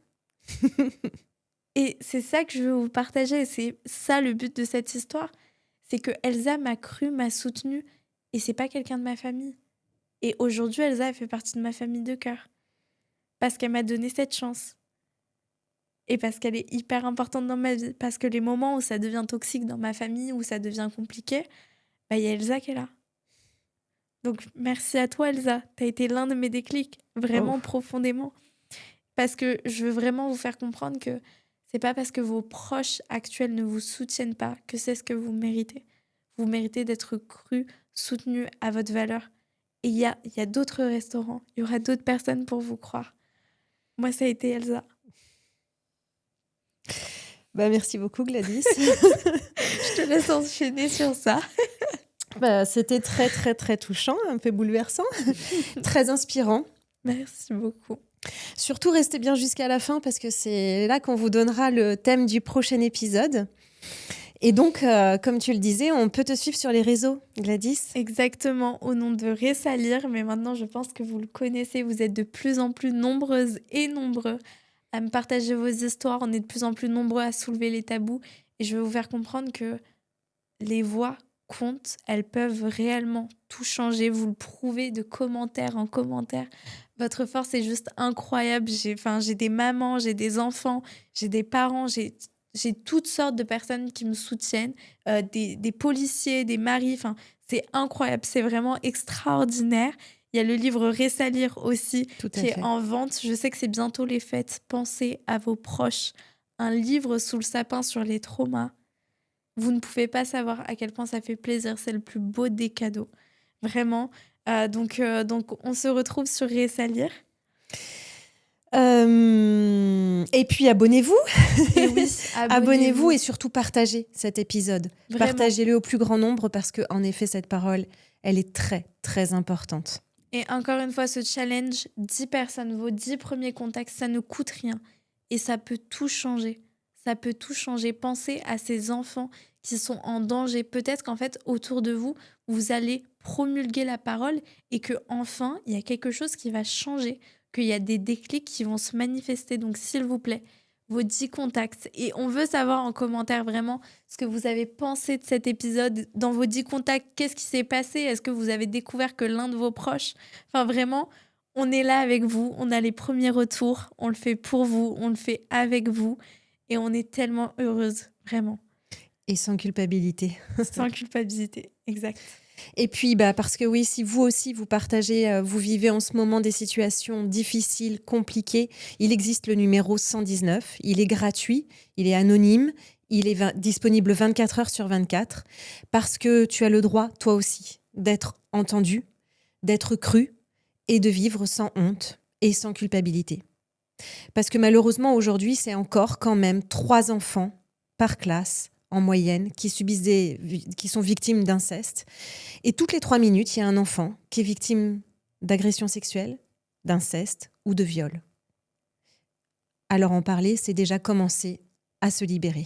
Et c'est ça que je veux vous partager. C'est ça le but de cette histoire. C'est que Elsa m'a cru, m'a soutenue. Et c'est pas quelqu'un de ma famille. Et aujourd'hui, Elsa, elle fait partie de ma famille de cœur. Parce qu'elle m'a donné cette chance. Et parce qu'elle est hyper importante dans ma vie. Parce que les moments où ça devient toxique dans ma famille, où ça devient compliqué, bah, y a Elsa qui est là. Donc merci à toi, Elsa. T'as été l'un de mes déclics. Vraiment profondément. Parce que je veux vraiment vous faire comprendre que c'est pas parce que vos proches actuels ne vous soutiennent pas que c'est ce que vous méritez. Vous méritez d'être cru, soutenu à votre valeur. Et il y a d'autres restaurants, il y aura d'autres personnes pour vous croire. Moi, ça a été Elsa. Merci beaucoup, Gladys. Je te laisse enchaîner sur ça. C'était très, très, très touchant, un peu bouleversant, très inspirant. Merci beaucoup. Surtout, restez bien jusqu'à la fin parce que c'est là qu'on vous donnera le thème du prochain épisode. Et donc, comme tu le disais, on peut te suivre sur les réseaux, Gladys. Exactement, au nom de Ressalir, mais maintenant je pense que vous le connaissez, vous êtes de plus en plus nombreuses et nombreux à me partager vos histoires, on est de plus en plus nombreux à soulever les tabous et je veux vous faire comprendre que les voix comptent, elles peuvent réellement tout changer, vous le prouvez de commentaire en commentaire. Votre force est juste incroyable. J'ai des mamans, j'ai des enfants, j'ai des parents, j'ai toutes sortes de personnes qui me soutiennent, des policiers, des maris. Enfin, c'est incroyable, c'est vraiment extraordinaire. Il y a le livre Ressalir aussi qui est en vente. Je sais que c'est bientôt les fêtes. Pensez à vos proches. Un livre sous le sapin sur les traumas. Vous ne pouvez pas savoir à quel point ça fait plaisir. C'est le plus beau des cadeaux. Vraiment. Donc, on se retrouve sur Ressalir. Et puis, abonnez-vous. Et oui, abonnez-vous et surtout partagez cet épisode. Vraiment. Partagez-le au plus grand nombre parce qu'en effet, cette parole, elle est très, très importante. Et encore une fois, ce challenge, 10 personnes, vos 10 premiers contacts, ça ne coûte rien. Et ça peut tout changer. Ça peut tout changer. Pensez à ces enfants qui sont en danger. Peut-être qu'en fait, autour de vous, vous allez promulguer la parole et que enfin, il y a quelque chose qui va changer, qu'il y a des déclics qui vont se manifester. Donc, s'il vous plaît, vos 10 contacts. Et on veut savoir en commentaire vraiment ce que vous avez pensé de cet épisode. Dans vos 10 contacts, qu'est-ce qui s'est passé? Est-ce que vous avez découvert que l'un de vos proches... Enfin, vraiment, on est là avec vous. On a les premiers retours. On le fait pour vous. On le fait avec vous. Et on est tellement heureuse, vraiment. Et sans culpabilité. Sans culpabilité, exact. Et puis, parce que oui, si vous aussi, vous partagez, vous vivez en ce moment des situations difficiles, compliquées, il existe le numéro 119. Il est gratuit, il est anonyme, il est disponible 24 heures sur 24 parce que tu as le droit, toi aussi, d'être entendu, d'être cru et de vivre sans honte et sans culpabilité. Parce que malheureusement, aujourd'hui, c'est encore quand même 3 enfants par classe en moyenne, qui sont victimes d'inceste. Et toutes les 3 minutes, il y a un enfant qui est victime d'agression sexuelle, d'inceste ou de viol. Alors en parler, c'est déjà commencer à se libérer.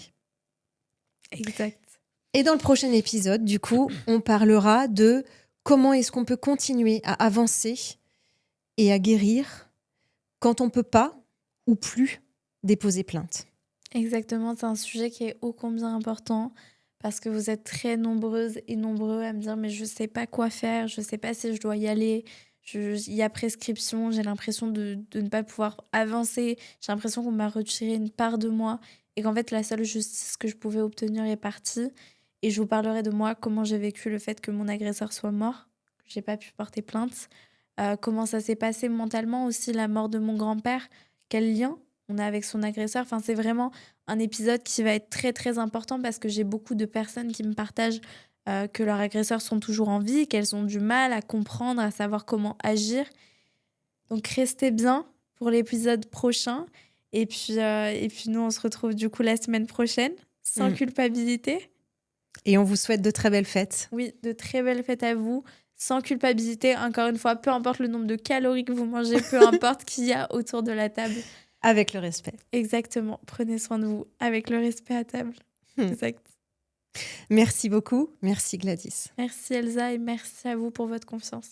Exact. Et dans le prochain épisode, du coup, on parlera de comment est-ce qu'on peut continuer à avancer et à guérir quand on ne peut pas ou plus déposer plainte. Exactement, c'est un sujet qui est ô combien important parce que vous êtes très nombreuses et nombreux à me dire mais je sais pas quoi faire, je sais pas si je dois y aller, il y a prescription, j'ai l'impression de ne pas pouvoir avancer, j'ai l'impression qu'on m'a retiré une part de moi et qu'en fait la seule justice que je pouvais obtenir est partie. Et je vous parlerai de moi, comment j'ai vécu le fait que mon agresseur soit mort, que j'ai pas pu porter plainte, comment ça s'est passé mentalement aussi, la mort de mon grand-père, quel lien on a avec son agresseur. Enfin, c'est vraiment un épisode qui va être très très important parce que j'ai beaucoup de personnes qui me partagent que leurs agresseurs sont toujours en vie, qu'elles ont du mal à comprendre, à savoir comment agir. Donc restez bien pour l'épisode prochain. Et puis nous, on se retrouve du coup la semaine prochaine, sans Mm. culpabilité. Et on vous souhaite de très belles fêtes. Oui, de très belles fêtes à vous, sans culpabilité. Encore une fois, peu importe le nombre de calories que vous mangez, peu importe qui y a autour de la table. Avec le respect. Exactement. Prenez soin de vous avec le respect à table. Mm. Exact. Merci beaucoup. Merci Gladys. Merci Elsa et merci à vous pour votre confiance.